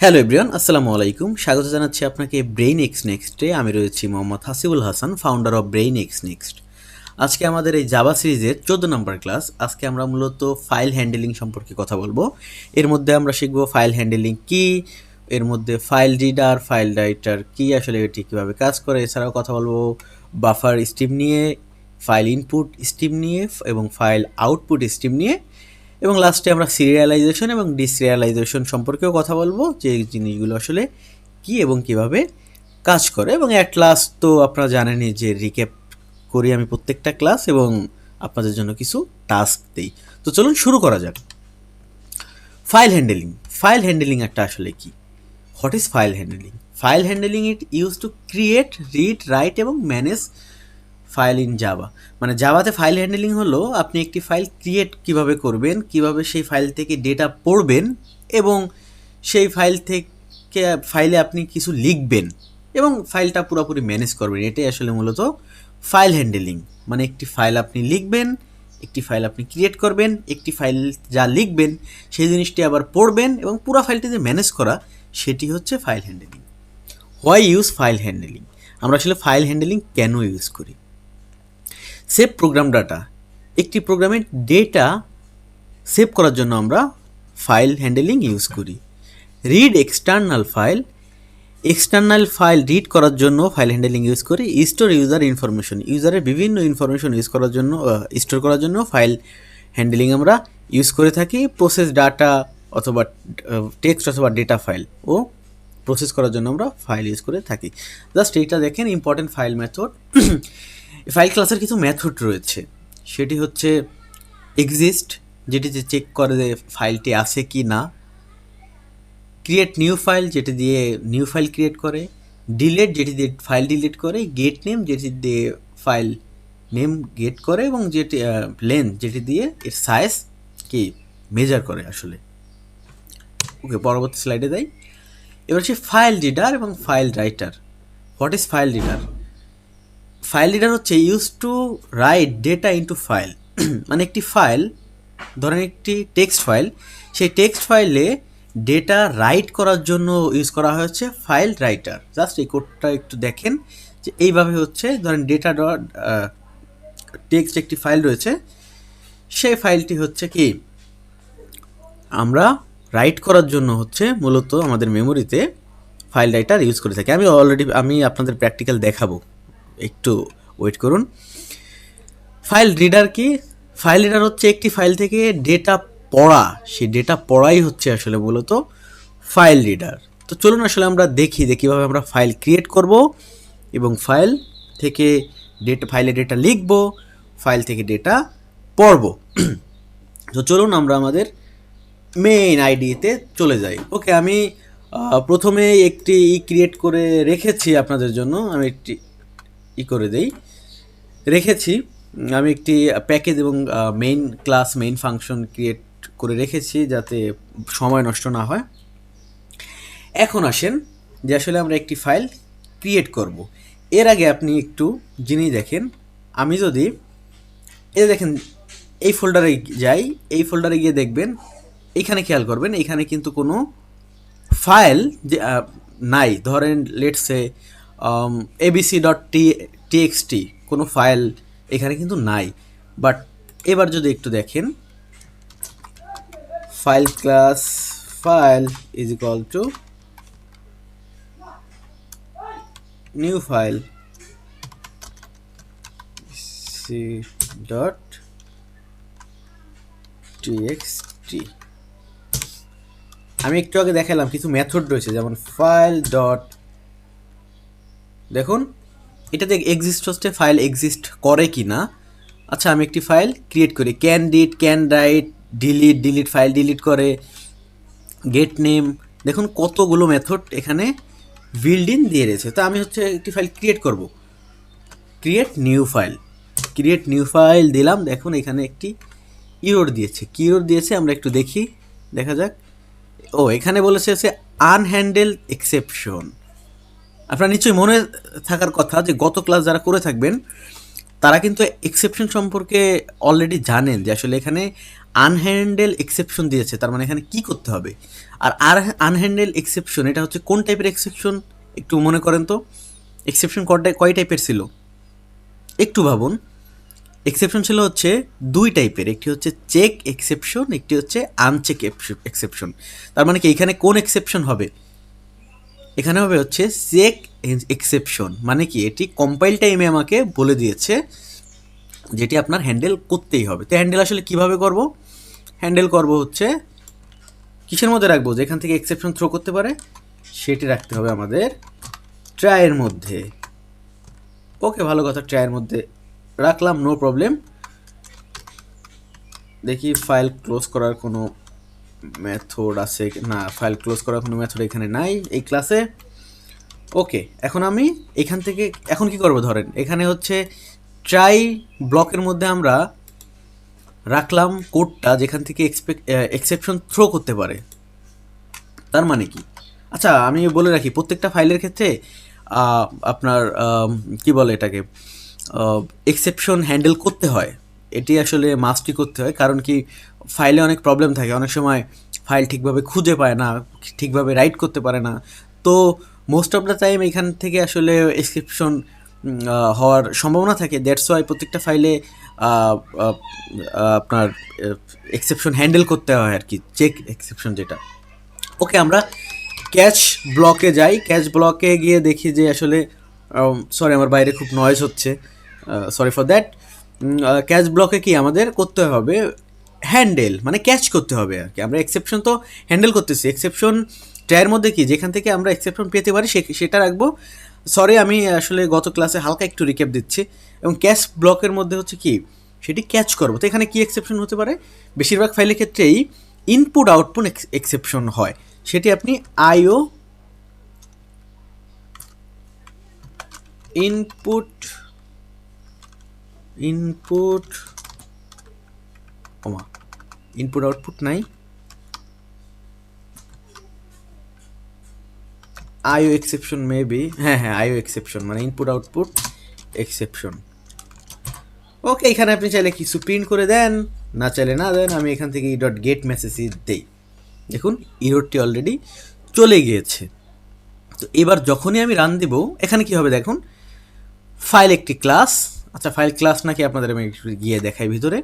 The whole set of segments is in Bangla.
হ্যালো এভরিওয়ান, আসসালামু আলাইকুম। স্বাগত জানাচ্ছি আপনাকে ব্রেইন এক্স নেক্সটে। আমি রয়েছি Mohammad Hasibul Hasan, founder of brain x next. আজকে আমাদের এই জাভা সিরিজের 14 নম্বর ক্লাস। আজকে আমরা মূলত ফাইল হ্যান্ডেলিং সম্পর্কে কথা বলবো। এর মধ্যে আমরা শিখবো ফাইল হ্যান্ডেলিং কি, এর মধ্যে ফাইল রিডার, ফাইল রাইটার কি, আসলে এটি কীভাবে কাজ করে। এছাড়াও কথা বলবো বাফার স্ট্রিম নিয়ে, ফাইল ইনপুট স্ট্রিম নিয়ে এবং ফাইল আউটপুট স্ট্রিম নিয়ে, এবং লাস্টে আমরা সিরিয়ালাইজেশন এবং ডিসিরিয়ালাইজেশন সম্পর্কেও কথা বলবো, যে এই জিনিসগুলো আসলে কি এবং কিভাবে কাজ করে। এবং অ্যাট লাস্ট তো আপনারা জানেনই যে রিক্যাপ করি আমি প্রত্যেকটা ক্লাস এবং আপনাদের জন্য কিছু টাস্ক দিই। তো চলুন শুরু করা যাক। File handling. ফাইল হ্যান্ডেলিং একটা আসলে কি? What is file handling? File handling it use to create, read, right এবং ম্যানেজ ফাইল ইন জাভা। মানে জাভাতে ফাইল হ্যান্ডেলিং হলো আপনি একটি ফাইল ক্রিয়েট কিভাবে করবেন, কিভাবে সেই ফাইল থেকে ডেটা পড়বেন এবং সেই ফাইলে আপনি কিছু লিখবেন এবং ফাইলটা পুরোপুরি ম্যানেজ করবেন। এটাই আসলে মূলত ফাইল হ্যান্ডেলিং। মানে একটি ফাইল আপনি লিখবেন, একটি ফাইল আপনি ক্রিয়েট করবেন, একটি ফাইল যা লিখবেন সেই জিনিসটি আবার পড়বেন এবং পুরো ফাইলটি যে ম্যানেজ করা, সেটি হচ্ছে file handling. Why use file handling? আমরা আসলে ফাইল হ্যান্ডেলিং কেন ইউজ করি? Save program data. একটি প্রোগ্রামের ডেটা সেভ করার জন্য আমরা ফাইল হ্যান্ডেলিং ইউজ করি। Read external file. External file read করার জন্য ফাইল হ্যান্ডেলিং ইউজ করি। Store user information. ইউজারের বিভিন্ন ইনফরমেশন ইউজ করার জন্য, স্টোর করার জন্য ফাইল হ্যান্ডেলিং আমরা ইউজ করে থাকি। প্রসেস ডাটা অথবা টেক্সট অথবা ডেটা ফাইল ও প্রসেস করার জন্য আমরা ফাইল ইউজ করে থাকি। জাস্ট এইটা দেখেন, ইম্পর্টেন্ট ফাইল মেথড। ফাইল ক্লাসের কিছু মেথড রয়েছে, সেটি হচ্ছে এক্সিস্ট, যেটি যে চেক করে যে ফাইলটি আছে কি না। ক্রিয়েট নিউ ফাইল, যেটি দিয়ে নিউ ফাইল ক্রিয়েট করে। ডিলেট, যেটি দিয়ে ফাইল ডিলিট করে। গেট নেম, যেটি দিয়ে ফাইল নেম গেট করে এবং যেটি লেন্থ, যেটি দিয়ে এর সাইজ কি মেজার করে আসলে। ওকে, পরবর্তী স্লাইডে যাই। এবার হচ্ছে ফাইল রিডার এবং file writer. What is file reader? File reader হচ্ছে use to write data into file. মানে একটি ফাইল, ধরেন একটি টেক্সট ফাইল, সেই টেক্সট ফাইলে ডেটা রাইট করার জন্য ইউজ করা হয়েছে ফাইল রাইটার। জাস্ট এই কোডটা একটু দেখেন যে এইভাবে হচ্ছে, ধরেন ডেটা ডট টেক্সট একটি ফাইল রয়েছে, সেই ফাইলটি হচ্ছে কি আমরা রাইট করার জন্য হচ্ছে মূলত আমাদের মেমোরিতে ফাইল রাইটার ইউজ করে থাকি। আমি আপনাদের প্র্যাকটিক্যাল দেখাবো, একটু ওয়েট করুন। ফাইল রিডার কি? ফাইল রিডার হচ্ছে একটি ফাইল থেকে ডেটা পড়া, সেই ডেটা পড়াই হচ্ছে আসলে মূলত ফাইল রিডার। তো চলুন আসলে আমরা দেখি যে কীভাবে আমরা ফাইল ক্রিয়েট করব এবং ফাইল থেকে ফাইলে ডেটা লিখব, ফাইল থেকে ডেটা পড়ব। তো চলুন আমরা আমাদের মেইন আইডিতে চলে যাই। ওকে, আমি প্রথমে একটি ক্রিয়েট করে রেখেছি আপনাদের জন্য। আমি একটি করে দেই, রেখেছি। আমি একটি প্যাকেজ এবং main class, main function create করে রেখেছি যাতে সময় নষ্ট না হয়। এখন আসেন যে আসলে আমরা একটি ফাইল ক্রিয়েট করব। এর আগে আপনি একটু জিনিস দেখেন। আমি যদি দেখেন এই ফোল্ডারে যাই, এই ফোল্ডারে গিয়ে দেখবেন, এইখানে খেয়াল করবেন, এইখানে কিন্তু কোনো ফাইল যে নাই। ধরেন লেটসে abc.txt কোনো ফাইল এখানে কিন্তু নাই। বাট এবার যদি একটু দেখেন, file class file is equal to new file c.txt। আমি একটু আগে দেখালাম কিছু মেথড রয়েছে, যেমন ফাইল ডট, দেখুন এটাতে এক্সিস্ট হচ্ছে ফাইল এক্সিস্ট করে কি না। আচ্ছা, আমি একটি ফাইল ক্রিয়েট করি, can read, can write, delete file delete করে, গেট নেম। দেখুন কতগুলো মেথড এখানে বিল্ড ইন দিয়ে রয়েছে। তো আমি হচ্ছে একটি ফাইল ক্রিয়েট করব, ক্রিয়েট নিউ ফাইল দিলাম। দেখুন এখানে একটি ইরর দিয়েছে। কি ইরর দিয়েছে আমরা একটু দেখি, দেখা যাক। ও, এখানে বলেছে আনহ্যান্ডেল এক্সেপশন। আপনার নিশ্চয়ই মনে থাকার কথা যে গত ক্লাস যারা করে থাকবেন তারা কিন্তু এক্সেপশন সম্পর্কে অলরেডি জানেন, যে আসলে এখানে আনহ্যান্ডেল এক্সেপশন দিয়েছে, তার মানে এখানে কি করতে হবে। আর আনহ্যান্ডেল এক্সেপশন এটা হচ্ছে কোন টাইপের এক্সেপশন, একটু মনে করেন তো। এক্সেপশন কয় টাইপের ছিল একটু ভাবুন। এক্সেপশন ছিল হচ্ছে দুই টাইপের, একটি হচ্ছে চেক এক্সেপশন, একটি হচ্ছে আনচেক এক্সেপশন। তার মানে কি এখানে কোন এক্সেপশন হবে, এখানে হবে হচ্ছে চেক এক্সেপশন। মানে কি এটি কম্পাইল টাইমে আমাকে বলে দিয়েছে যেটি আপনার হ্যান্ডেল করতেই হবে। তো হ্যান্ডেল আসলে কিভাবে করব, হ্যান্ডেল করব হচ্ছে কিসের মধ্যে রাখবো, যেখান থেকে এক্সেপশন থ্রো করতে পারে সেটি রাখতে হবে আমাদের ট্রায়ের মধ্যে। ওকে, ভালো কথা, ট্রায়ের মধ্যে রাখলাম, নো প্রবলেম। দেখি ফাইল ক্লোজ করার কোনো মেথড আছে না, ফাইল ক্লোজ করার কোনো মেথড এখানে নাই এই ক্লাসে। ওকে, এখন আমি এখান থেকে এখন কি করব, ধরেন এখানে হচ্ছে ট্রাই ব্লকের মধ্যে আমরা রাখলাম কোডটা যেখান থেকে এক্সেপশন থ্রো করতে পারে। তার মানে কি, আচ্ছা আমি বলে রাখি প্রত্যেকটা ফাইলের ক্ষেত্রে আপনার কি বলে এটাকে এক্সেপশন হ্যান্ডেল করতে হয়, এটি আসলে মাস্টই করতে হয়। কারণ কি ফাইলে অনেক প্রবলেম থাকে, অনেক সময় ফাইল ঠিকভাবে খুঁজে পায় না, ঠিকভাবে রাইট করতে পারে না। তো মোস্ট অফ দ্য টাইম এখান থেকে আসলে এক্সেপশন হওয়ার সম্ভাবনা থাকে। দ্যাটস ওয়াই প্রত্যেকটা ফাইলে আপনার এক্সেপশন হ্যান্ডেল করতে হয় আর কি, চেক এক্সেপশন যেটা। ওকে, আমরা ক্যাচ ব্লকে যাই। ক্যাচ ব্লকে গিয়ে দেখি যে আসলে সরি আমার বাইরে খুব নয়েজ হচ্ছে, সরি ফর দ্যাট। ক্যাচ ব্লকে কি আমাদের করতে হবে, হ্যান্ডেল মানে ক্যাচ করতে হবে আর কি। আমরা এক্সেপশন তো হ্যান্ডেল করতেছি, এক্সেপশন ট্রায়ের মধ্যে কি যেখান থেকে আমরা এক্সেপশন পেতে পারি সেটা রাখবো। সরি আমি আসলে গত ক্লাসে হালকা একটু রিক্যাপ দিচ্ছি। এবং ক্যাচ ব্লকের মধ্যে হচ্ছে কি সেটি ক্যাচ করবো। তো এখানে কি এক্সেপশন হতে পারে, বেশিরভাগ ফাইলের ক্ষেত্রেই ইনপুট আউটপুট এক্সেপশন হয়। সেটি আপনি আইও ইনপুট ইনপুট ওমা ইনপুট আউটপুট নাই, আইও এক্সেপশন মেবি, হ্যাঁ আইও এক্সেপশন মানে ইনপুট আউটপুট এক্সেপশন। ওকে, এখানে আপনি চাইলে কিছু প্রিন্ট করে দেন, না চাইলে না দেন। আমি এখান থেকে ডট গেট মেসেজ দেই, দেখুন ইরোরটি অলরেডি চলে গিয়েছে। তো এবার যখনই আমি রান দেব এখানে কি হবে দেখুন, ফাইল একটি ক্লাস। আচ্ছা ফাইল ক্লাস নাকি আপনাদের আমি গিয়ে দেখাই ভিতরে।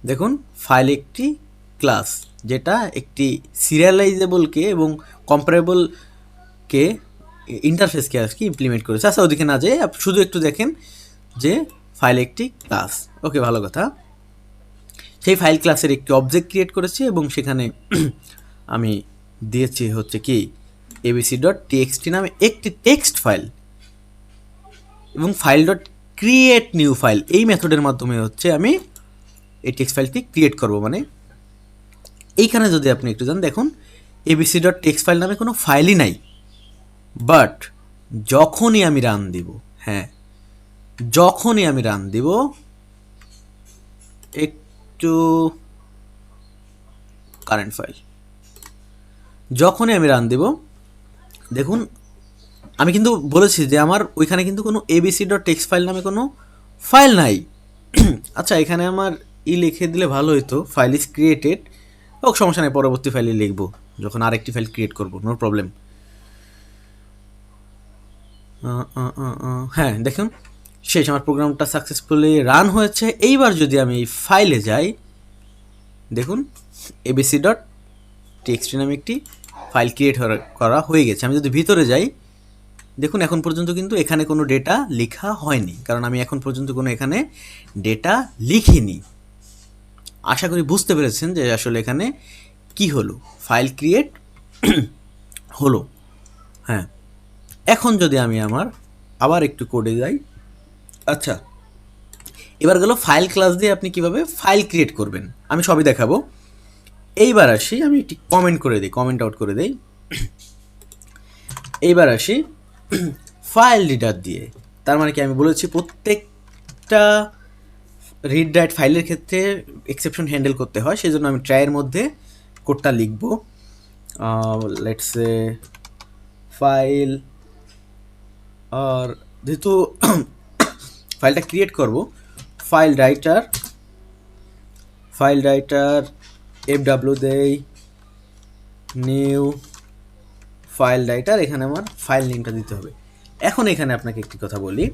দেখুন ফাইল একটি ক্লাস যেটা একটি সিরিয়ালাইজেবলকে এবং কম্পারেবলকে ইন্টারফেসকে আর কি ইমপ্লিমেন্ট করেছে। আচ্ছা ওদিকে না যেয়ে শুধু একটু দেখেন যে ফাইল একটি ক্লাস। ওকে, ভালো কথা। সেই ফাইল ক্লাসের একটি অবজেক্ট ক্রিয়েট করেছি এবং সেখানে আমি দিয়েছি হচ্ছে কি abc.txt নামে একটি টেক্সট ফাইল এবং file dot create new file এই মেথডের মাধ্যমে হচ্ছে আমি এই টেক্সট ফাইলটি ক্রিয়েট করব। মানে এইখানে যদি আপনি একটু যান দেখুন abc.txt ফাইল নামে কোনো ফাইলই নাই। বাট যখনই আমি রান দিব, হ্যাঁ যখনই আমি রান দিব, একটু কারেন্ট ফাইল, যখনই আমি রান দেব দেখুন আমি কিন্তু বলেছি যে আমার ওইখানে কিন্তু কোনো abc.txt ফাইল নামে কোনো ফাইল নাই। আচ্ছা এখানে আমার লিখে দিলে ভালো হতো, ফাইল ইজ ক্রিয়েটেড। ও সমস্যা নেই, পরবর্তী ফাইলে লিখবো যখন আরেকটি ফাইল ক্রিয়েট করব, নো প্রবলেম। হ্যাঁ দেখুন শেষ, আমার প্রোগ্রামটা সাকসেসফুলি রান হয়েছে। এইবার যদি আমি এই ফাইলে যাই দেখুন abc.txt নামে একটি ফাইল ক্রিয়েট করা হয়ে গেছে। আমি যদি ভিতরে যাই দেখুন এখন পর্যন্ত কিন্তু এখানে কোনো ডেটা লেখা হয়নি, কারণ আমি এখন পর্যন্ত কোনো এখানে ডেটা লিখিনি। আশা করি বুঝতে পেরেছেন যে আসলে এখানে কি হলো, ফাইল ক্রিয়েট হলো। হ্যাঁ, এখন যদি আমি আমার আবার একটু কোডে যাই, আচ্ছা এবার গেল ফাইল ক্লাস দিয়ে আপনি কিভাবে ফাইল ক্রিয়েট করবেন আমি সবই দেখাবো। এইবার আসি, আমি একটি কমেন্ট করে দিই, কমেন্ট আউট করে দিই। এইবার আসি ফাইল রিডার দিয়ে। তার মানে কি আমি বলেছি প্রত্যেকটা রিড রাইট ফাইলের ক্ষেত্রে এক্সেপশন হ্যান্ডেল করতে হয়, সেই জন্য আমি ট্রায়ের মধ্যে কোডটা লিখব। লেটস সে ফাইল, আর যেহেতু ফাইলটা ক্রিয়েট করব file writer file writer FW দেই, নিউ ফাইল রাইটার, এখানে আমার ফাইল নেমটা দিতে হবে। এখন এখানে আপনাকে একটি কথা বলি,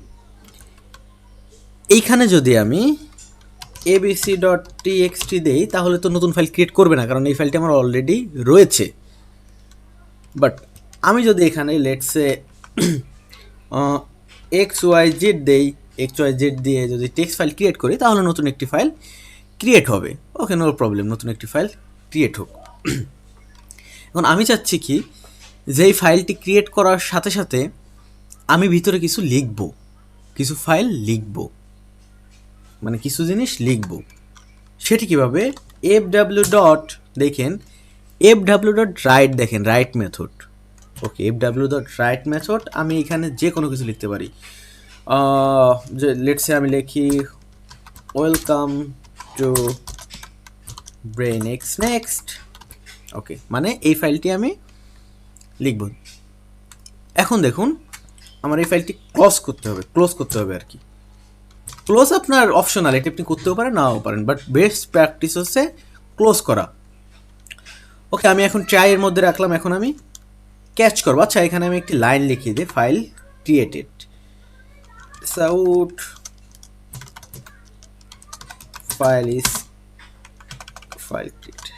এইখানে যদি আমি abc.txt দেই তাহলে তো নতুন ফাইল ক্রিয়েট করবে না, কারণ এই ফাইলটি আমার অলরেডি রয়েছে। বাট আমি যদি এখানে লেটসে xyz দেই, xyz দিয়ে যদি টেক্সট ফাইল ক্রিয়েট করি তাহলে নতুন একটি ফাইল ক্রিয়েট হবে। ওকে, নো প্রবলেম, নতুন একটি ফাইল ক্রিয়েট হোক। এখন আমি চাচ্ছি কি, যেই ফাইলটি ক্রিয়েট করার সাথে সাথে আমি ভিতরে কিছু লিখব, কিছু ফাইল লিখব, মানে কিছু জিনিস লিখব। সেটি কীভাবে? FW ডট, দেখেন FW ডট রাইট, দেখেন রাইট মেথড। ওকে, FW ডট রাইট মেথড, আমি এখানে যে কোনো কিছু লিখতে পারি। যে লেটসে আমি লিখি ওয়েলকাম টু ব্রেইনএক্স নেক্সট। ওকে, মানে এই ফাইলটি আমি লিখব। এখন দেখুন আমার এই ফাইলটি ক্লোজ করতে হবে আর কি। ক্লোজ আপনার অপশনাল, এটা আপনি করতেও পারেন নাও পারেন, বাট বেস্ট প্র্যাকটিস হচ্ছে ক্লোজ করা। ওকে, আমি এখন ট্রাইয়ের মধ্যে রাখলাম, এখন আমি ক্যাচ করবো। আচ্ছা, এখানে আমি একটি লাইন লিখিয়ে দিই, file created sout file is file created.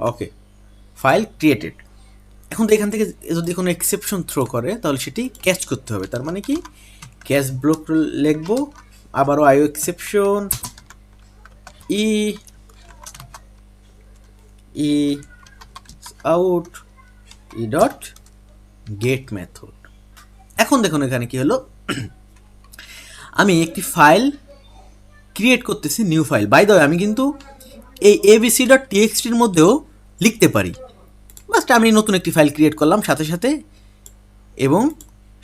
Okay, file created. এখন তো এখান থেকে যদি কোনো এক্সেপশন থ্রো করে তাহলে সেটি ক্যাচ করতে হবে। তার মানে কি, ক্যাচ ব্লক লিখবো, আবারও IO exception e out e dot get method. এখন দেখুন এখানে কি হলো, আমি একটি ফাইল ক্রিয়েট করতেছি, new file. By the way, আমি কিন্তু এই abc.txt-র মধ্যেও লিখতে পারি। জাস্ট আমি নতুন একটি ফাইল ক্রিয়েট করলাম সাথে সাথে, এবং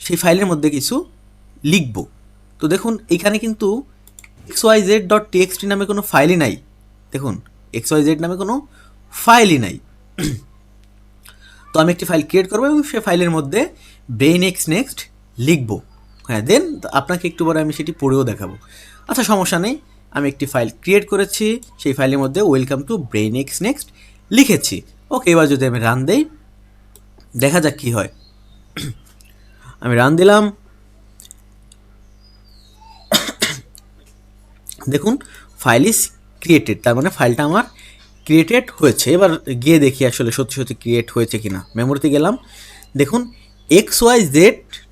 সেই ফাইলের মধ্যে কিছু লিখব। তো দেখুন এখানে কিন্তু xyz.txt নামে কোনো ফাইলই নাই। দেখুন xyz নামে কোনো ফাইলই নাই। তো আমি একটি ফাইল ক্রিয়েট করবো এবং সেই ফাইলের মধ্যে ব্রেইনএক্স নেক্সট লিখব। হ্যাঁ, দেন আপনাকে একটু পরে আমি সেটি পড়েও দেখাবো। আচ্ছা, সমস্যা নেই, আমি একটি ফাইল ক্রিয়েট করেছি, সেই ফাইলের মধ্যে ওয়েলকাম টু ব্রেইনএক্স নেক্সট লিখেছি। ওকে, এবার যদি আমি রান দেই, দেখা যাক কী হয়। আমি রান দিলাম, দেখুন ফাইল ইজ ক্রিয়েটেড, তার মানে ফাইলটা আমার ক্রিয়েটেড হয়েছে। এবার গিয়ে দেখি আসলে সত্যি সত্যি ক্রিয়েট হয়েছে কিনা। মেমোরিতে গেলাম, দেখুন XYZ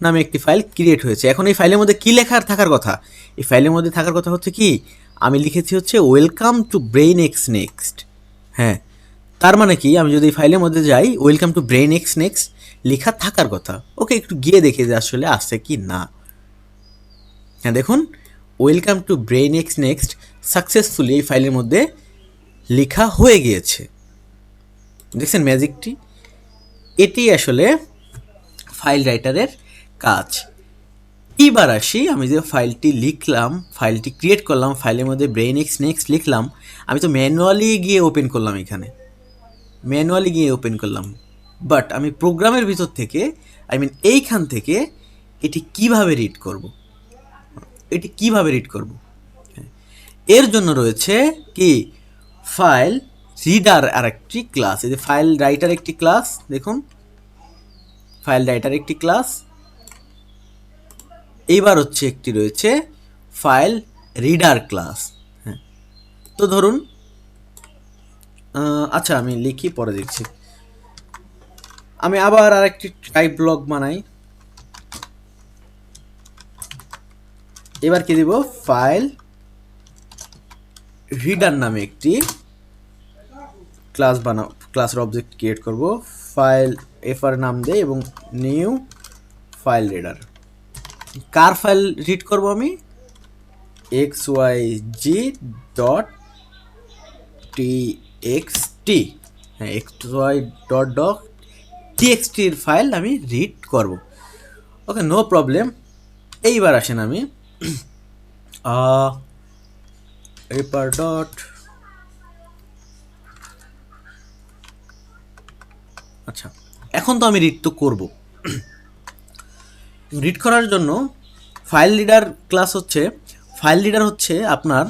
নামে একটি ফাইল ক্রিয়েট হয়েছে। এখন এই ফাইলের মধ্যে কী লেখার থাকার কথা? এই ফাইলের মধ্যে থাকার কথা হচ্ছে কি, আমি লিখেছি হচ্ছে ওয়েলকাম টু ব্রেইনএক্স নেক্সট। হ্যাঁ, তার মানে কি, আমি যদি এই ফাইলের মধ্যে যাই, ওয়েলকাম টু ব্রেইনএক্স নেক্সট লেখা থাকার কথা। ওকে, একটু গিয়ে দেখে যে আসলে আসছে কি না। হ্যাঁ, দেখুন ওয়েলকাম টু ব্রেইনএক্স নেক্সট সাকসেসফুলি এই ফাইলের মধ্যে লেখা হয়ে গিয়েছে। দেখছেন ম্যাজিকটি? এটি আসলে ফাইল রাইটারের কাজ। এবার আসি, আমি যে ফাইলটি লিখলাম, ফাইলটি ক্রিয়েট করলাম, ফাইলের মধ্যে ব্রেইনএক্স নেক্সট লিখলাম, আমি তো ম্যানুয়ালি গিয়ে ওপেন করলাম, এখানে ম্যানুয়ালি গিয়ে ওপেন করলাম। বাট আমি প্রোগ্রামের ভিতর থেকে, এইখান থেকে এটি কিভাবে রিড করব, এর জন্য রয়েছে কি, ফাইল রিডার আর একটি ক্লাস। এই যে ফাইল রাইটার একটি ক্লাস, দেখুন ফাইল রাইটার একটি ক্লাস। এইবার হচ্ছে একটি রয়েছে ফাইল রিডার ক্লাস। হ্যাঁ, তো ধরুন আচ্ছা আমি লিখি, পরে দেখছি। আমি আবার আরেকটি টাইপ ব্লক বানাই। এবার কি দিব, ফাইল রিডার নামে একটি ক্লাস বানাও, ক্লাসের অবজেক্ট ক্রিয়েট করব। ফাইল এফআর নাম দেই এবং নিউ ফাইল রিডার। কার ফাইল রিড করব আমি? xyz.txt। হ্যাঁ, xy.txt-র ফাইল আমি রিড করব। ওকে, নো প্রবলেম। এইবার আসেন, আমি রিপার ডট, আচ্ছা এখন তো আমি রিড তো করব। রিড করার জন্য ফাইল রিডার ক্লাস হচ্ছে ফাইল রিডার হচ্ছে আপনার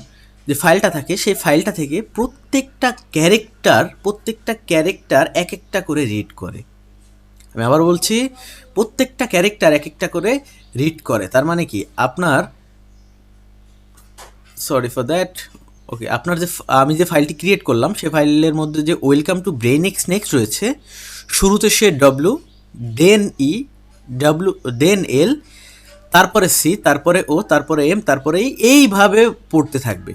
যে ফাইলটা থাকে সেই ফাইলটা থেকে প্রত্যেকটা ক্যারেক্টার এক একটা করে রিড করে। আমি আবার বলছি, প্রত্যেকটা ক্যারেক্টার এক একটা করে রিড করে। তার মানে কি আপনার, সরি ফর দ্যাট, ওকে, আপনার যে আমি যে ফাইলটি ক্রিয়েট করলাম সেই ফাইলের মধ্যে যে welcome to brain x next রয়েছে, শুরুতে সে ডব্লু, দেন ই, ডব্লু, দেন এল, তারপরে সি, তারপরে ও, তারপরে এম, তারপরে এইভাবে পড়তে থাকবে।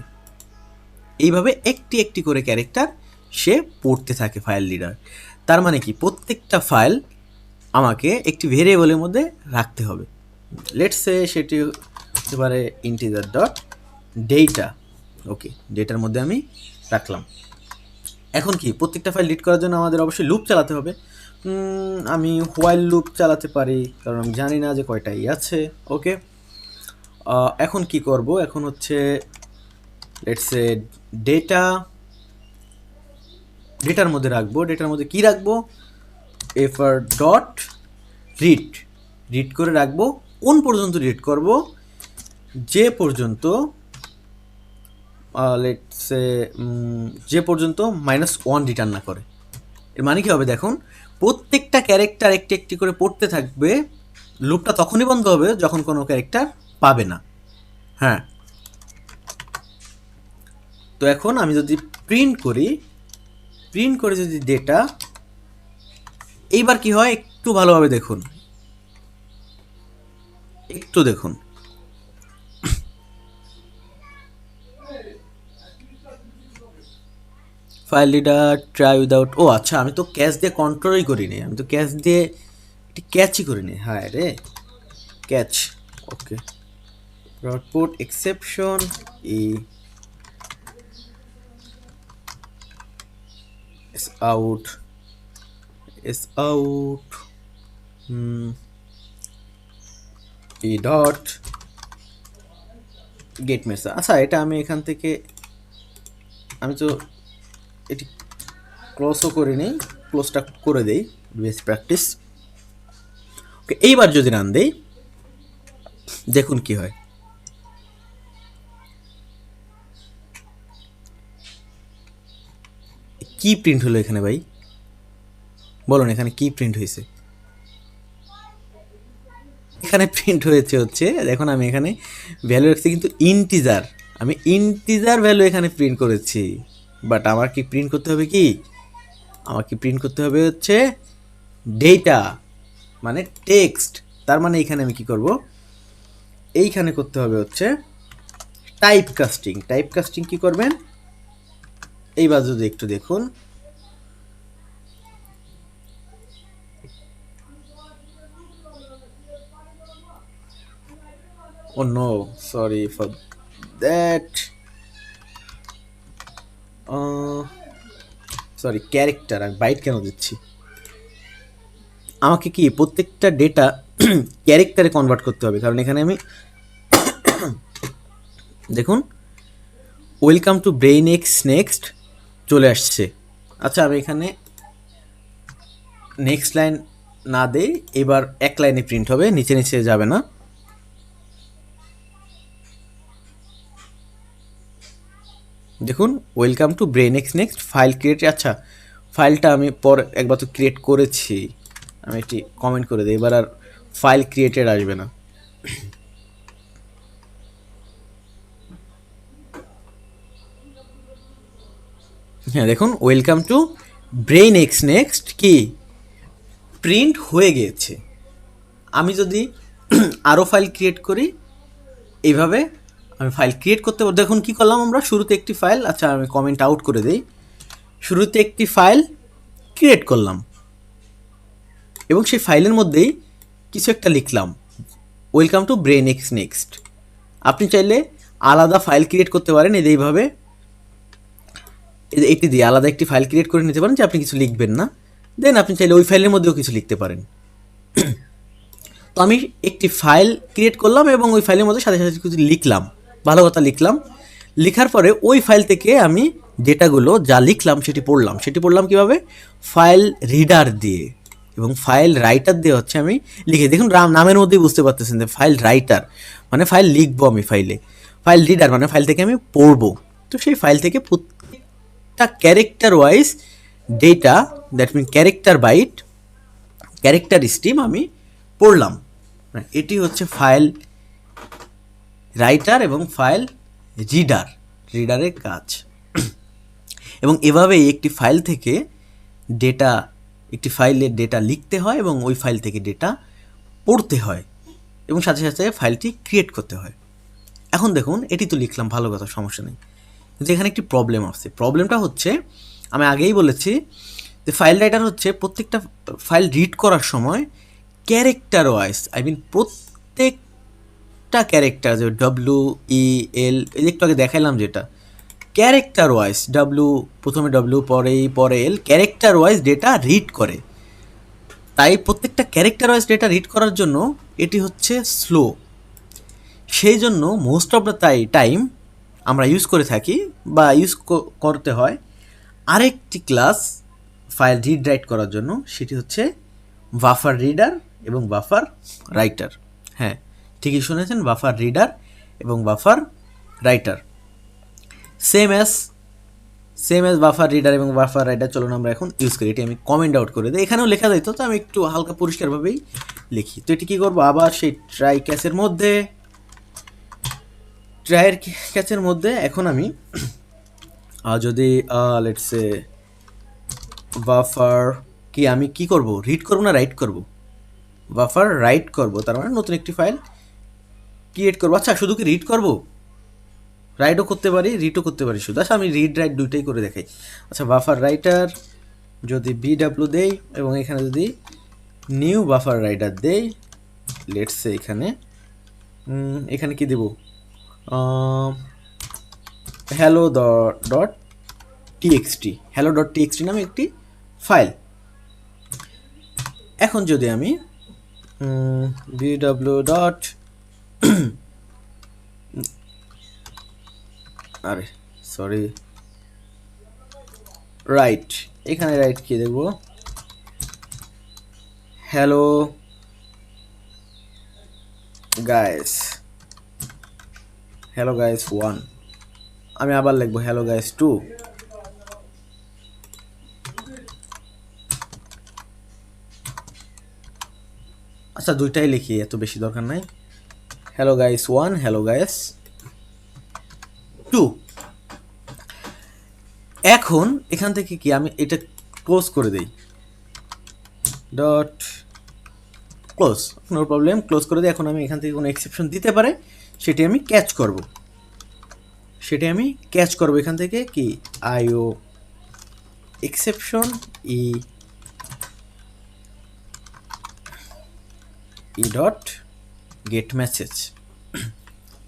এইভাবে একটি একটি করে ক্যারেক্টার সে পড়তে থাকে ফাইল রিডার। তার মানে কি প্রত্যেকটা ফাইল আমাকে একটি ভেরিয়েবলের মধ্যে রাখতে হবে। লেটস সে সেটি হতে পারে ইন্টিজার ডট ডেটা। ওকে, ডেটার মধ্যে আমি রাখলাম। এখন কি প্রত্যেকটা ফাইল রিড করার জন্য আমাদের অবশ্যই লুপ চালাতে হবে। আমি হোয়াইল লুপ চালাতে পারি, কারণ আমি জানি না যে কয়টাই আছে। ওকে, এখন কি করব, এখন হচ্ছে লেটস সে ডেটার মধ্যে রাখবো। ডেটার মধ্যে কি রাখবো, এফআর ডট রিড করে রাখবো। কোন পর্যন্ত রিড করব, যে পর্যন্ত লেটস সে যে পর্যন্ত -1 রিটার্ন না করে। এর মানে কি হবে দেখুন, প্রত্যেকটা ক্যারেক্টার একটি একটি করে পড়তে থাকবে। লুপটা তখনই বন্ধ হবে যখন কোনো ক্যারেক্টার পাবে না। হ্যাঁ, তো এখন আমি যদি প্রিন্ট করে যদি ডেটা, এইবার কি হয় একটু ভালোভাবে দেখুন, একটু দেখুন। ফাইল রিডার ট্রাই উইদাউট, ও আচ্ছা, আমি তো ক্যাচ দিয়ে কন্ট্রোলই করিনি, আমি তো ক্যাচ দিয়ে ক্যাচই করিনি। হ্যাঁ রে, catch. Okay, output exception out dot get message. আচ্ছা, এটা আমি এখান থেকে, আমি তো এটি ক্লোজও করে নিই, ক্লোজটা করে দেই, বেস্ট প্র্যাকটিস। ওকে, এইবার যদি রান দেই দেখুন কি হয়। কি প্রিন্ট হলো এখানে ভাই, বলুন এখানে কি প্রিন্ট হয়েছে? এখানে প্রিন্ট হয়েছে হচ্ছে, দেখুন আমি এখানে ভ্যালু রাখছি কিন্তু ইন্টিজার, আমি ইন্টিজার ভ্যালু এখানে প্রিন্ট করেছি। বাট আমার কি প্রিন্ট করতে হবে, কি আমাকে প্রিন্ট করতে হবে হচ্ছে ডেটা, মানে টেক্সট। তার মানে এখানে আমি কি করব, এইখানে করতে হবে হচ্ছে টাইপ কাস্টিং কি করবেন, এইবার যদি একটু দেখুন, oh no, sorry for that, sorry character, আমি বাইট কেন দিচ্ছি, আমাকে কি প্রত্যেকটা ডেটা ক্যারেক্টারে কনভার্ট করতে হবে, কারণ এখানে আমি দেখুন welcome to brain x next চলে আসছে। আচ্ছা, আমি এখানে নেক্সট লাইন না দেই, এবার এক লাইনে প্রিন্ট হবে, নিচে নিচে যাবে না। দেখুন welcome to brain x next file create. আচ্ছা, ফাইলটা আমি পর একবার তো ক্রিয়েট করেছি, আমি একটি কমেন্ট করে দিই, এবার আর ফাইল ক্রিয়েটেড আসবে না। হ্যাঁ দেখুন, welcome to brain x next কি প্রিন্ট হয়ে গিয়েছে। আমি যদি আরও ফাইল ক্রিয়েট করি, এইভাবে আমি ফাইল ক্রিয়েট করতে পারবো। দেখুন কি করলাম আমরা, শুরুতে একটি ফাইল, আচ্ছা আমি কমেন্ট আউট করে দিই, শুরুতে একটি ফাইল ক্রিয়েট করলাম এবং সেই ফাইলের মধ্যেই কিছু একটা লিখলাম, welcome to brain x next. আপনি চাইলে আলাদা ফাইল ক্রিয়েট করতে পারেন, এইভাবে এটি দিয়ে আলাদা একটি ফাইল ক্রিয়েট করে নিতে পারেন যে আপনি কিছু লিখবেন না, দেন আপনি চাইলে ওই ফাইলের মধ্যেও কিছু লিখতে পারেন। তো আমি একটি ফাইল ক্রিয়েট করলাম এবং ওই ফাইলের মধ্যে সাথে সাথে কিছু লিখলাম, ভালো কথা লিখলাম। লেখার পরে ওই ফাইল থেকে আমি ডেটাগুলো যা লিখলাম সেটি পড়লাম কীভাবে, ফাইল রিডার দিয়ে এবং ফাইল রাইটার দিয়ে হচ্ছে আমি লিখে। দেখুন নামের মধ্যেই বুঝতে পারতেছেন যে ফাইল রাইটার মানে ফাইল লিখবো আমি, ফাইল রিডার মানে ফাইল থেকে আমি পড়বো। তো সেই ফাইল থেকে প্রত্যেকটা character wise data, that mean character byte, character stream আমি পড়লাম। এটি হচ্ছে ফাইল রাইটার এবং ফাইল রিডারের কাজ। এবং এভাবেই একটি ফাইল থেকে ডেটা, একটি ফাইলের ডেটা লিখতে হয় এবং ওই ফাইল থেকে ডেটা পড়তে হয় এবং সাথে সাথে ফাইলটি ক্রিয়েট করতে হয়। এখন দেখুন, এটি তো লিখলাম, ভালো কথা, সমস্যা নেই, কিন্তু এখানে একটি প্রবলেম আসছে। প্রবলেমটা হচ্ছে, আমি আগেই বলেছি যে ফাইল রাইটার হচ্ছে প্রত্যেকটা ফাইল রিড করার সময় ক্যারেক্টার ওয়াইজ, আই মিন প্রত্যেকটা ক্যারেক্টার, যে ডব্লিউ ই এল, একটু আগে দেখাইলাম যেটা, ক্যারেক্টার ওয়াইজ, ডব্লিউ প্রথমে ডব্লিউ পরে এল, ক্যারেক্টার ওয়াইজ ডেটা রিড করে। তাই প্রত্যেকটা ক্যারেক্টার ওয়াইজ ডেটা রিড করার জন্য এটি হচ্ছে স্লো। সেই জন্য মোস্ট অফ দ্য টাইম আমরা ইউজ করে থাকি বা ইউজ করতে হয় আরেকটি ক্লাস ফাইল রিড রাইট করার জন্য, সেটি হচ্ছে বাফার রিডার এবং বাফার রাইটার। হ্যাঁ, ঠিকই শুনেছেন, বাফার রিডার এবং buffer writer same as buffer reader এবং বাফার রাইটার। চলুন আমরা এখন ইউজ করি। এটি আমি কমেন্ট আউট করে দিই, এখানেও লেখা যাইতো, তো আমি একটু হালকা পরিষ্কারভাবেই লিখি। তো এটি কী করবো, আবার সেই ট্রাই ক্যাচের মধ্যে এখন আমি যদি লেটস সে বাফার কি, আমি কি করব, রিড করব না রাইট করব? বাফার রাইট করব, তার মানে নতুন একটি ফাইল ক্রিয়েট করবো। আচ্ছা, শুধু কি রিড করব? রাইটও করতে পারি, রিডও করতে পারি শুধু। আচ্ছা, আমি রিড রাইট দুইটাই করে দেখাই। আচ্ছা, বাফার রাইটার যদি বিডাব্লিউ দেই এবং এখানে যদি নিউ বাফার রাইটার দেই, লেটস সে এখানে কি দেব, হ্যালো ডট টিএক্সটি নামে একটি ফাইল। এখন যদি আমি বিডাব্লিউ ডট রাইট, এখানে রাইট কি দেখব, হ্যালো গাইস 1, আমি আবার লিখবো হ্যালো গাইস 2। আচ্ছা, দুইটাই লিখি, এত বেশি দরকার নাই। Hello guys 1, hello guys 2। এখন এখান থেকে কি আমি এটা ক্লোজ করে দেই, dot close, no problem, close করে দিই। এখন আমি এখান থেকে কোনো এক্সেপশন দিতে পারে সেটি আমি ক্যাচ করব, এখান থেকে কি IO exception e dot get message.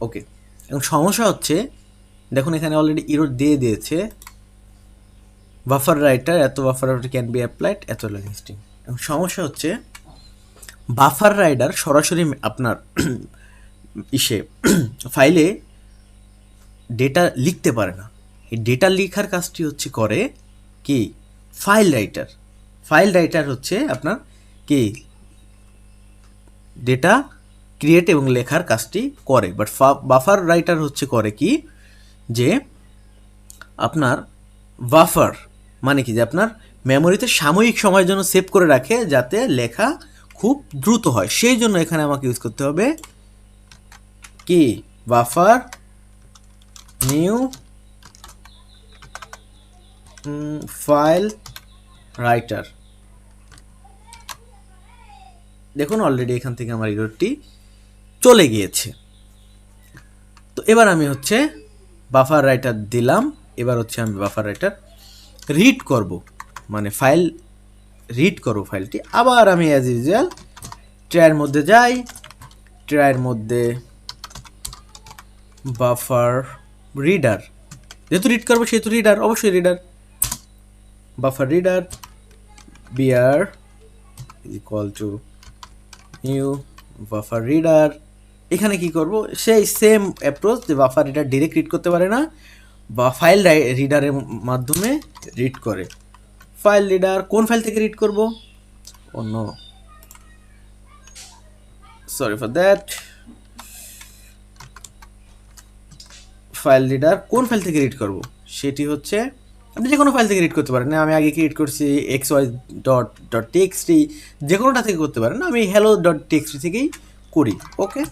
Okay, এবং সমস্যা হচ্ছে, দেখুন এখানে অলরেডি ইরোর দিয়ে দিয়েছে, বাফার রাইটার এত buffer writer can be applied এত লিস্টিং। এবং সমস্যা হচ্ছে বাফার রাইডার সরাসরি আপনার ফাইলে ডেটা লিখতে পারে না। এই ডেটা লেখার কাজটি হচ্ছে করে কি ফাইল রাইটার হচ্ছে আপনার কি ডেটা ক্রিয়েট এবং লেখার কাজটি করে। বাট বাফার রাইটার হচ্ছে করে কি, যে আপনার বাফার মানে কি, যে আপনার মেমোরিতে সাময়িক সময়ের জন্য সেভ করে রাখে যাতে লেখা খুব দ্রুত হয়। সেই জন্য এখানে আমাকে ইউজ করতে হবে কি বাফার নিউ ফাইল রাইটার। দেখুন অলরেডি এখান থেকে আমার এররটি চলে গিয়েছে। তো এবার আমি হচ্ছে বাফার রাইটার দিলাম, এবার হচ্ছে আমি বাফার রাইটার রিড করব, মানে ফাইল রিড করব ফাইলটি। আবার আমি অ্যাজ ইউজুয়াল ট্রাইয়ের মধ্যে যাই, ট্রাইয়ের মধ্যে বাফার রিডার, যেহেতু রিড করবো সেহেতু রিডার, অবশ্যই reader, buffer reader BR equal to new buffer reader. এখানে কি করব, সেই সেম অ্যাপ্রোচ, যে বাফার রিডার ডিরেক্ট রিড করতে পারে না বা ফাইল রিডারের মাধ্যমে রিড করে। ফাইল রিডার কোন ফাইল থেকে রিড করব, অন্য sorry for that, file reader কোন ফাইল থেকে রিড করব সেটি হচ্ছে আপনি যে কোনো ফাইল থেকে রিড করতে পারেন। আমি আগে ক্রিয়েট করছি xy.txt, যে কোনোটা থেকে করতে পারেন। আমি hello.txt থেকেই করি। ওকে,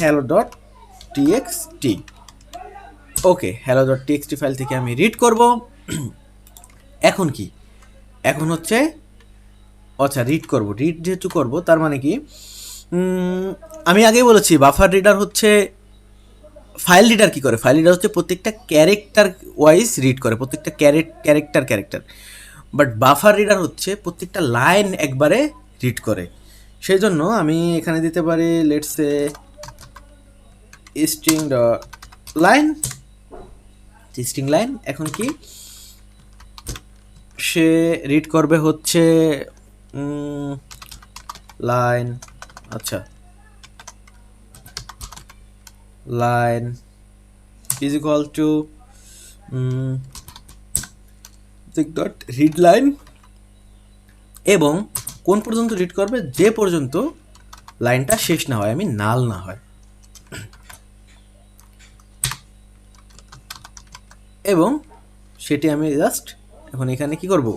hello.txt, ওকে, hello.txt ফাইল থেকে আমি রিড করব। এখন কি, এখন হচ্ছে আচ্ছা রিড করব, রিড যেহেতু করব তার মানে কি, আমি আগেই বলেছি বাফার রিডার হচ্ছে, ফাইল রিডার কি করে, ফাইল রিডার হচ্ছে প্রত্যেকটা ক্যারেক্টার ওয়াইজ রিড করে, প্রত্যেকটা ক্যারেক্টার, বাট বাফার রিডার হচ্ছে প্রত্যেকটা লাইন একবারে রিড করে। সেই জন্য আমি এখানে দিতে পারি লেটস সে স্ট্রিং লাইন। এখন কি সে রিড করবে হচ্ছে লাইন, আচ্ছা line is equal two dot read line, এবং কোন পর্যন্ত রিড করবে, যে পর্যন্ত লাইনটা শেষ না হয়, আমি নাল না হয়। এবং সেটি আমি জাস্ট এখন এখানে কি করব,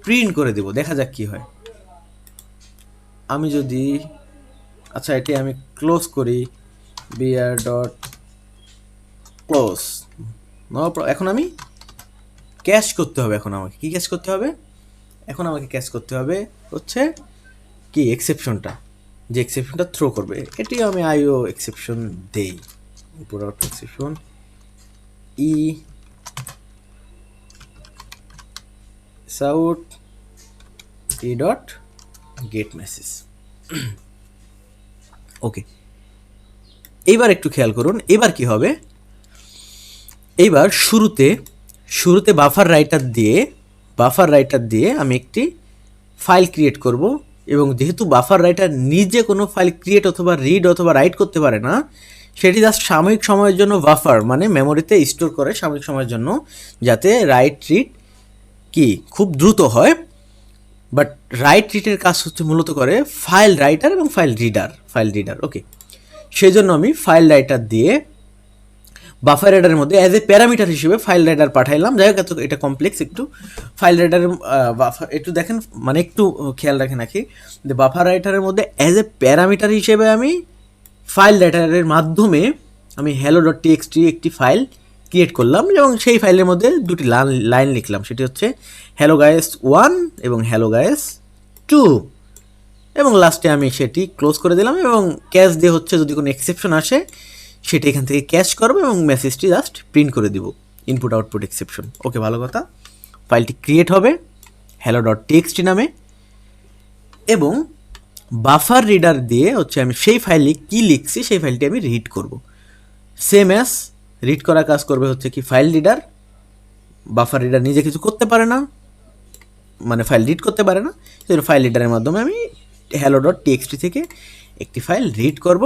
প্রিন্ট করে দেব, দেখা যাক কি হয়। আমি যদি আচ্ছা এটি আমি ক্লোজ করি, বিআর ডট ক্লোজ, এখন আমি ক্যাশ করতে হবে। এখন আমাকে কি ক্যাশ করতে হবে, এখন আমাকে ক্যাশ করতে হবে হচ্ছে কি এক্সেপশনটা, যে এক্সেপশনটা থ্রো করবে, এটি আমি আইও এক্সেপশন দেই, পুরো এক্সেপশন ই সাউট ই ডট গেট মেসেজ। ওকে, এইবার একটু খেয়াল করুন, এবার কি হবে, এইবার শুরুতে বাফার রাইটার দিয়ে আমি একটি ফাইল ক্রিয়েট করব, এবং যেহেতু বাফার রাইটার নিজে কোনো ফাইল ক্রিয়েট অথবা রিড অথবা রাইট করতে পারে না, সেটি জাস্ট সাময়িক সময়ের জন্য বাফার মানে মেমোরিতে স্টোর করে সাময়িক সময়ের জন্য, যাতে রাইট রিড কি খুব দ্রুত হয়। বাট রাইট রিডের কাজ হচ্ছে মূলত করে ফাইল রাইটার এবং ফাইল রিডার। ওকে, সেই জন্য আমি ফাইল রাইটার দিয়ে বাফার রাইডারের মধ্যে অ্যাজ এ প্যারামিটার হিসেবে ফাইল রাইডার পাঠাইলাম। যাই হোক, এত এটা কমপ্লেক্স একটু। ফাইল রাইডারের একটু দেখেন, মানে একটু খেয়াল রাখেন নাকি, যে বাফার রাইটারের মধ্যে অ্যাজ এ প্যারামিটার হিসেবে আমি ফাইল রাইটারের মাধ্যমে আমি hello.txt একটি ফাইল ক্রিয়েট করলাম, এবং সেই ফাইলের মধ্যে দুটি লাইন লিখলাম, সেটি হচ্ছে hello guys 1 এবং hello guys 2, এবং লাস্টে আমি সেটি ক্লোজ করে দিলাম, এবং ক্যাশ দিয়ে হচ্ছে যদি কোনো এক্সেপশন আসে সেটা এখান থেকে ক্যাশ করবো এবং মেসেজটি জাস্ট প্রিন্ট করে দিব, ইনপুট আউটপুট এক্সেপশন। ওকে, ভালো কথা। ফাইলটি ক্রিয়েট হবে hello.txt নামে, এবং বাফার রিডার দিয়ে হচ্ছে আমি সেই ফাইলে কি লিখছি সেই ফাইলটি আমি রিড করব। সেম অ্যাজ রিড করার কাজ করবে হচ্ছে কি ফাইল রিডার, বাফার রিডার নিজে কিছু করতে পারে না, মানে ফাইল রিড করতে পারে না, সেই ফাইল রিডারের মাধ্যমে আমি hello.txt থেকে একটি ফাইল রিড করব।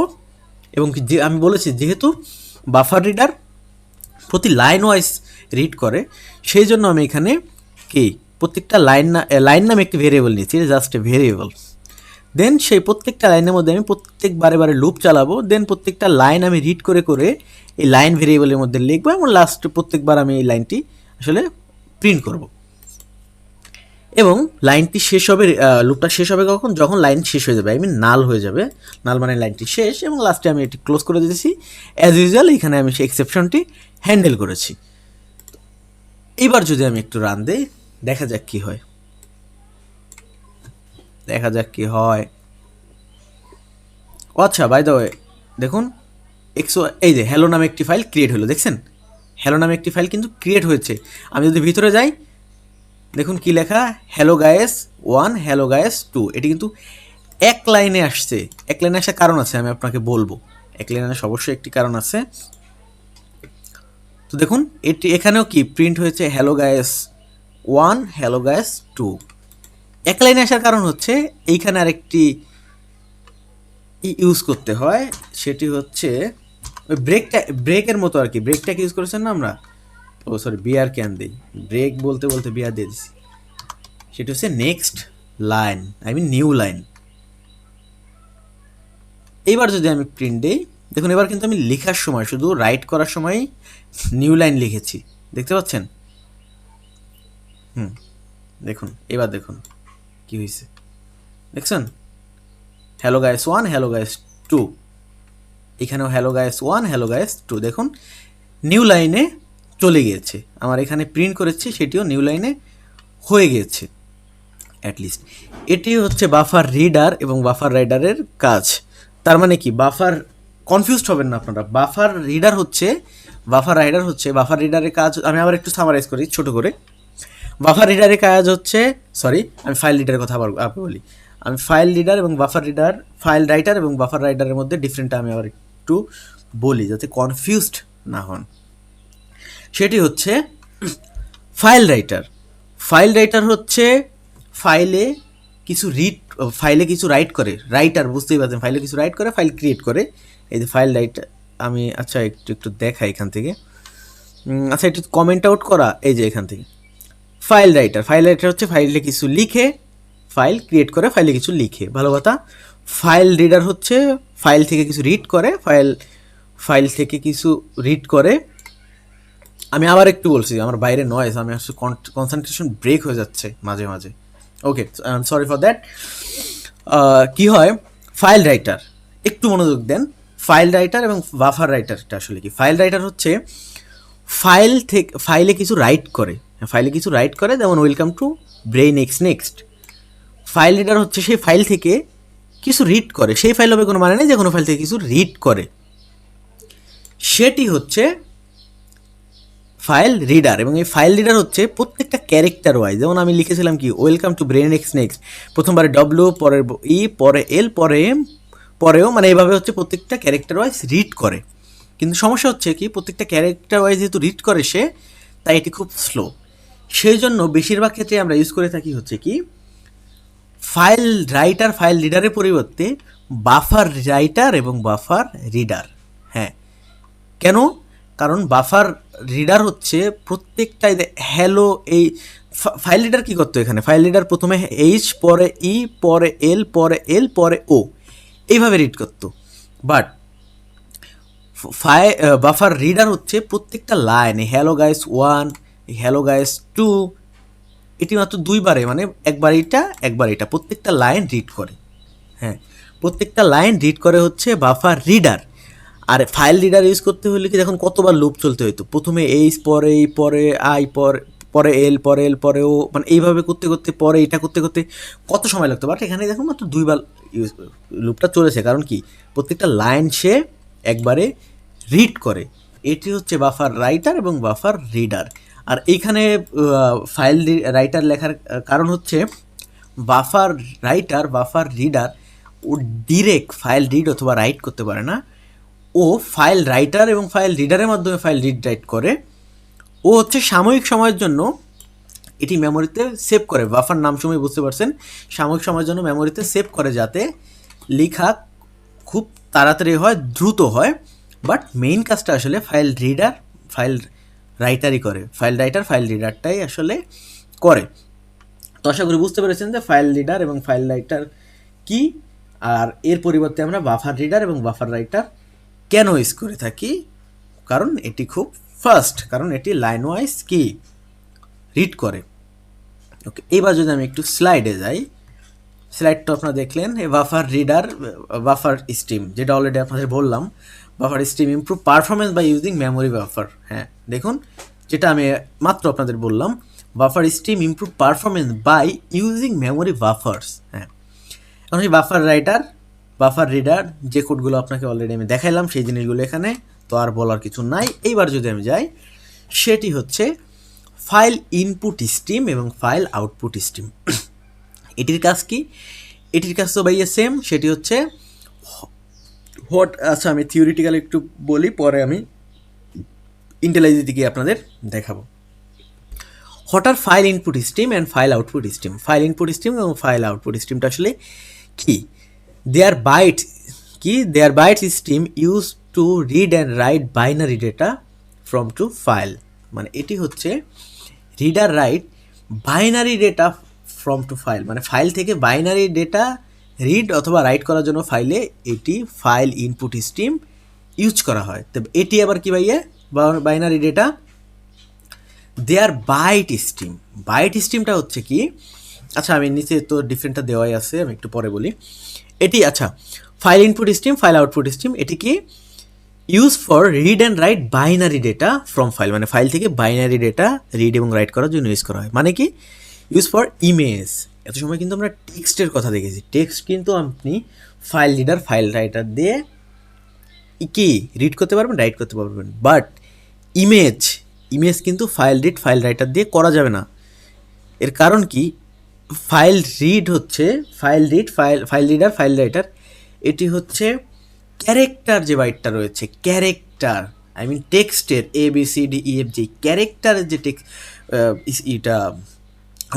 এবং যে আমি বলেছি যেহেতু বাফার রিডার প্রতি লাইন ওয়াইজ রিড করে, সেই জন্য আমি এখানে কি প্রত্যেকটা লাইন নামে একটি ভেরিয়েবল নিয়েছি, জাস্ট এ ভেরিয়েবল। দেন সেই প্রত্যেকটা লাইনের মধ্যে আমি বারে লুপ চালাবো, দেন প্রত্যেকটা লাইন আমি রিড করে করে এই লাইন ভেরিয়েবলের মধ্যে লিখবো, এবং লাস্টে প্রত্যেকবার আমি এই লাইনটি আসলে প্রিন্ট করব। এবং লাইনটি শেষ হবে, লুপটা শেষ হবে কখন, যখন লাইন শেষ হয়ে যাবে, আই মিন নাল হয়ে যাবে, নাল মানে লাইনটি শেষ, এবং লাস্টে আমি এটি ক্লোজ করে দিয়েছি। অ্যাজ ইউজুয়াল এখানে আমি সেই এক্সেপশনটি হ্যান্ডেল করেছি। এবার যদি আমি একটু রান দিই, দেখা যাক কি হয়, আচ্ছা বাই দ্য ওয়ে দেখুন, এই যে হ্যালো নামে একটি ফাইল ক্রিয়েট হলো, দেখছেন হ্যালো নামে একটি ফাইল কিন্তু ক্রিয়েট হয়েছে। আমি যদি ভিতরে যাই, দেখুন কি লেখা, hello guys 1 hello guys 2, এটি কিন্তু এক লাইনে আসছে। এক লাইনে আসার কারণ আছে, আমি আপনাকে বলবো, এক লাইনে আসার অবশ্যই একটি কারণ আছে। তো দেখুন এটি এখানেও কি প্রিন্ট হয়েছে hello guys 1 hello guys 2। এক লাইনে আসার কারণ হচ্ছে এইখানে আরেকটি ইউজ করতে হয়, সেটি হচ্ছে ওই ব্রেকের মতো আর কি, ব্রেকটাকে ইউজ করেছেন না আমরা, ও সরি বিআর ক্যান দিই, ব্রেক বলতে বলতে বিআর দিয়ে দিছি, সেটা হচ্ছে next line, I mean new line. এইবার যদি আমি প্রিন্ট দিই, দেখুন এবার কিন্তু আমি লেখার সময় শুধু রাইট করার সময় নিউ লাইন লিখেছি, দেখতে পাচ্ছেন? দেখুন এবার দেখুন কি হয়েছে, দেখছেন? হ্যালো গাইস 1, হ্যালো গাইস 2, এখানেও হ্যালো গাইস 1, হ্যালো গাইস 2, দেখুন নিউ লাইনে চলে গিয়েছে। আমার এখানে প্রিন্ট করেছি সেটিও নিউ লাইনে হয়ে গিয়েছে অ্যাটলিস্ট। এটি হচ্ছে বাফার রিডার এবং বাফার রাইডারের কাজ। তার মানে কি, বাফার কনফিউজড হবেন না আপনারা, বাফার রিডার হচ্ছে, বাফার রাইডার হচ্ছে, বাফার রিডারের কাজ আমি আবার একটু সামারাইজ করি ছোট করে। বাফার রিডারের কাজ হচ্ছে, সরি আমি ফাইল রিডারের কথা আবার বলি, আমি ফাইল রিডার এবং বাফার রিডার, ফাইল রাইটার এবং বাফার রাইডারের মধ্যে ডিফারেন্টটা আমি আবার একটু বলি যাতে কনফিউজড না হন। সেটি হচ্ছে ফাইল রাইটার। ফাইল রাইটার হচ্ছে ফাইলে কিছু ফাইলে কিছু রাইট করে, রাইটার বুঝতেই পারছেন, ফাইলে কিছু রাইট করে, ফাইল ক্রিয়েট করে। এই যে ফাইল রাইটার, আমি আচ্ছা একটু একটু দেখাই এখান থেকে, আচ্ছা একটু কমেন্ট আউট করা, এই যে এখান থেকে ফাইল রাইটার। ফাইল রাইটার হচ্ছে ফাইলে কিছু লিখে, ফাইল ক্রিয়েট করে, ফাইলে কিছু লিখে, ভালো কথা। ফাইল রিডার হচ্ছে ফাইল থেকে কিছু রিড করে, ফাইল থেকে কিছু রিড করে। আমি আবার একটু বলছি, আমার বাইরে নয়েজ, আমি আসলে কনসেন্ট্রেশন ব্রেক হয়ে যাচ্ছে মাঝে মাঝে, ওকে সরি ফর দ্যাট। কী হয়, ফাইল রাইটার, একটু মনোযোগ দেন। ফাইল রাইটার এবং বাফার রাইটারটা আসলে কি, ফাইল রাইটার হচ্ছে ফাইলে কিছু রাইট করে, ফাইলে কিছু রাইট করে, যেমন welcome to brain x next. File reader হচ্ছে সেই ফাইল থেকে কিছু রিড করে, সেই ফাইল হবে কোনো মানে নেই, যে কোনো ফাইল থেকে কিছু রিড করে, সেটি হচ্ছে ফাইল রিডার। এবং এই ফাইল রিডার হচ্ছে প্রত্যেকটা ক্যারেক্টার ওয়াইজ, যেমন আমি লিখেছিলাম কি welcome to brain x next, প্রথমবারে ডব্লিউ, পরে ই, পরে এল, পরে এম, পরেও, মানে এইভাবে হচ্ছে প্রত্যেকটা ক্যারেক্টার ওয়াইজ রিড করে। কিন্তু সমস্যা হচ্ছে কি, প্রত্যেকটা ক্যারেক্টার ওয়াইজ যেহেতু রিড করে সে, তাই এটি খুব স্লো। সেই জন্য বেশিরভাগ ক্ষেত্রে আমরা ইউজ করে থাকি হচ্ছে কি ফাইল রাইটার, ফাইল রিডারের পরিবর্তে বাফার রাইটার এবং বাফার রিডার। হ্যাঁ, কেন? কারণ বাফার রিডার হচ্ছে প্রত্যেকটা হ্যালো, এই ফাইল রিডার কী করতো, এখানে ফাইল রিডার প্রথমে এইচ, পরে ই, পরে এল, পরে এল, পরে ও, এইভাবে রিড করতো। বাট বাফার রিডার হচ্ছে প্রত্যেকটা লাইনে হ্যালো গাইস 1, হ্যালো গাইস 2, এটি মাত্র দুইবারে, মানে একবার এটা প্রত্যেকটা লাইন রিড করে। হ্যাঁ, প্রত্যেকটা লাইন রিড করে হচ্ছে বাফার রিডার। আর ফাইল রিডার ইউজ করতে হলে কি, দেখুন কতবার লুপ চলতে হইতো, প্রথমে এইচ, পরে ই, পরে আই, পরে এল, পরে এল, পরে ও, মানে এইভাবে করতে করতে, পরে এটা করতে করতে কত সময় লাগতো। বাট এখানে দেখুন মাত্র দুইবার লুপটা চলেছে, কারণ কি প্রত্যেকটা লাইন সে একবারে রিড করে। এটি হচ্ছে বাফার রাইটার এবং বাফার রিডার। আর এইখানে ফাইল রাইটার লেখার কারণ হচ্ছে বাফার রাইটার, বাফার রিডার ও ডিরেক্ট ফাইল রিড অথবা রাইট করতে পারে না, ও ফাইল রাইটার এবং ফাইল রিডারের মাধ্যমে ফাইল রিড রাইট করে। ও হচ্ছে সাময়িক সময়ের জন্য এটি মেমোরিতে সেভ করে, বাফার নাম সময় বুঝতে পারছেন, সাময়িক সময়ের জন্য মেমোরিতে সেভ করে, যাতে লেখা খুব তাড়াতাড়ি হয়, দ্রুত হয়। বাট মেইন কাজটা আসলে ফাইল রিডার, ফাইল রাইটারই করে, ফাইল রাইটার ফাইল রিডারটাই আসলে করে। তো আশা করি বুঝতে পেরেছেন যে ফাইল রিডার এবং ফাইল রাইটার কি, আর এর পরিবর্তে আমরা বাফার রিডার এবং বাফার রাইটার কেন ইউজ করে থাকি। কারণ এটি খুব ফাস্ট, কারণ এটি লাইন ওয়াইজ কি রিড করে। ওকে, এবার যদি আমি একটু স্লাইডে যাই, স্লাইডটা আপনারা দেখলেন, এই বাফার রিডার, বাফার স্ট্রিম, যেটা অলরেডি আপনাদের বললাম, buffer stream improve performance by using memory buffer. হ্যাঁ, দেখুন যেটা আমি মাত্র আপনাদের বললাম, buffer stream improve performance by using memory buffers. হ্যাঁ, এখন এই বাফার রাইটার, বাফার রিডার, যে কোডগুলো আপনাকে অলরেডি আমি দেখাইলাম, সেই জিনিসগুলো এখানে তো আর বলার কিছু নাই। এইবার যদি আমি যাই, সেটি হচ্ছে ফাইল ইনপুট স্ট্রিম এবং ফাইল আউটপুট স্ট্রিম। এটির কাজ কি? এটির কাজ তো ভাইয়া সেম, সেটি হচ্ছে আচ্ছা আমি থিওরিটিক্যাল একটু বলি, পরে আমি ইন্টেলাইজে দিকে আপনাদের দেখাবো। What are file input stream and file output stream. File input stream এবং ফাইল আউটপুট স্ট্রিমটা আসলে কি? There byte stream use to read and write binary data from to file. মানে এটি হচ্ছে reader write binary data from to file, মানে ফাইল থেকে বাইনারি ডেটা রিড অথবা রাইট করার জন্য ফাইলে এটি ফাইল ইনপুট স্ট্রিম ইউজ করা হয়। তো এটি আবার কি ভাইয়া, বাইনারি ডেটা দেয়ার বাইট স্ট্রিম। বাইট স্ট্রিমটা হচ্ছে কি, আচ্ছা আমি নিচে তো ডিফারেন্টটা দেওয়াই আছে, আমি একটু পরে বলি। এটি আচ্ছা, file input stream, file output stream, এটি কি use for read and write binary data from file, মানে ফাইল থেকে বাইনারি ডেটা রিড এবং রাইট করার জন্য ইউজ করা হয়। মানে কি, ইউজ ফর ইমেজ। এত সময় কিন্তু আমরা টেক্সটের কথা দেখেছি, টেক্সট কিন্তু আপনি ফাইল রিডার ফাইল রাইটার দিয়ে কি রিড করতে পারবেন, রাইট করতে পারবেন। বাট ইমেজ, ইমেজ কিন্তু ফাইল রিড ফাইল রাইটার দিয়ে করা যাবে না। এর কারণ কি, ফাইল রিড হচ্ছে file read file reader file writer, এটি হচ্ছে ক্যারেক্টার যে বাইটটা রয়েছে, ক্যারেক্টার আই মিন টেক্সটের ABCDEFG ক্যারেক্টারের যে এটা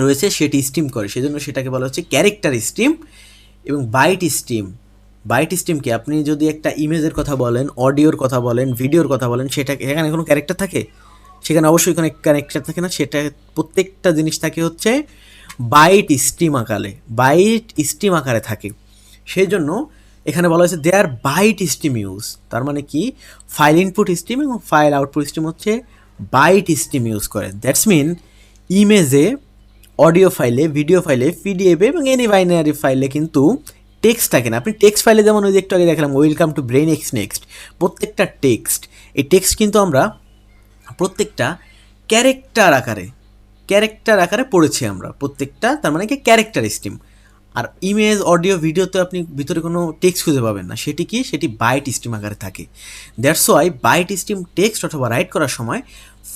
রয়েছে সেটি স্ট্রিম করে, সেজন্য সেটাকে বলা হচ্ছে ক্যারেক্টার স্ট্রিম। এবং বাইট স্ট্রিম, বাইট স্ট্রিমকে আপনি যদি একটা ইমেজের কথা বলেন, অডিওর কথা বলেন, ভিডিওর কথা বলেন, সেটা এখানে কোনো ক্যারেক্টার থাকে, সেখানে অবশ্যই কোনো ক্যারেক্টার থাকে না, সেটা প্রত্যেকটা জিনিস থাকে হচ্ছে বাইট স্ট্রিম আকারে, বাইট স্ট্রিম আকারে থাকে। সেই জন্য এখানে বলা হয়েছে দেয়ার বাইট স্ট্রিম ইউজ, তার মানে কি ফাইল ইনপুট স্ট্রিম এবং ফাইল আউটপুট স্ট্রিম হচ্ছে বাইট স্ট্রিম ইউজ করে। দ্যাটস মিন ইমেজে, অডিও ফাইলে, ভিডিও ফাইলে, পিডিএফ এবং এনি বাইনারি ফাইলে কিন্তু টেক্সট থাকে না। আপনি টেক্সট ফাইলে যেমন ওই যে একটু আগে দেখালাম welcome to brain x next, প্রত্যেকটা টেক্সট, এই টেক্সট কিন্তু আমরা প্রত্যেকটা ক্যারেক্টার আকারে পড়েছি আমরা প্রত্যেকটা, তার মানে কি ক্যারেক্টার স্ট্রিম। আর ইমেজ, অডিও, ভিডিওতে আপনি ভিতরে কোনো টেক্সট খুঁজে পাবেন না, সেটি কি, সেটি বাইট স্ট্রিম আকারে থাকে। That's why byte stream text অথবা রাইট করার সময়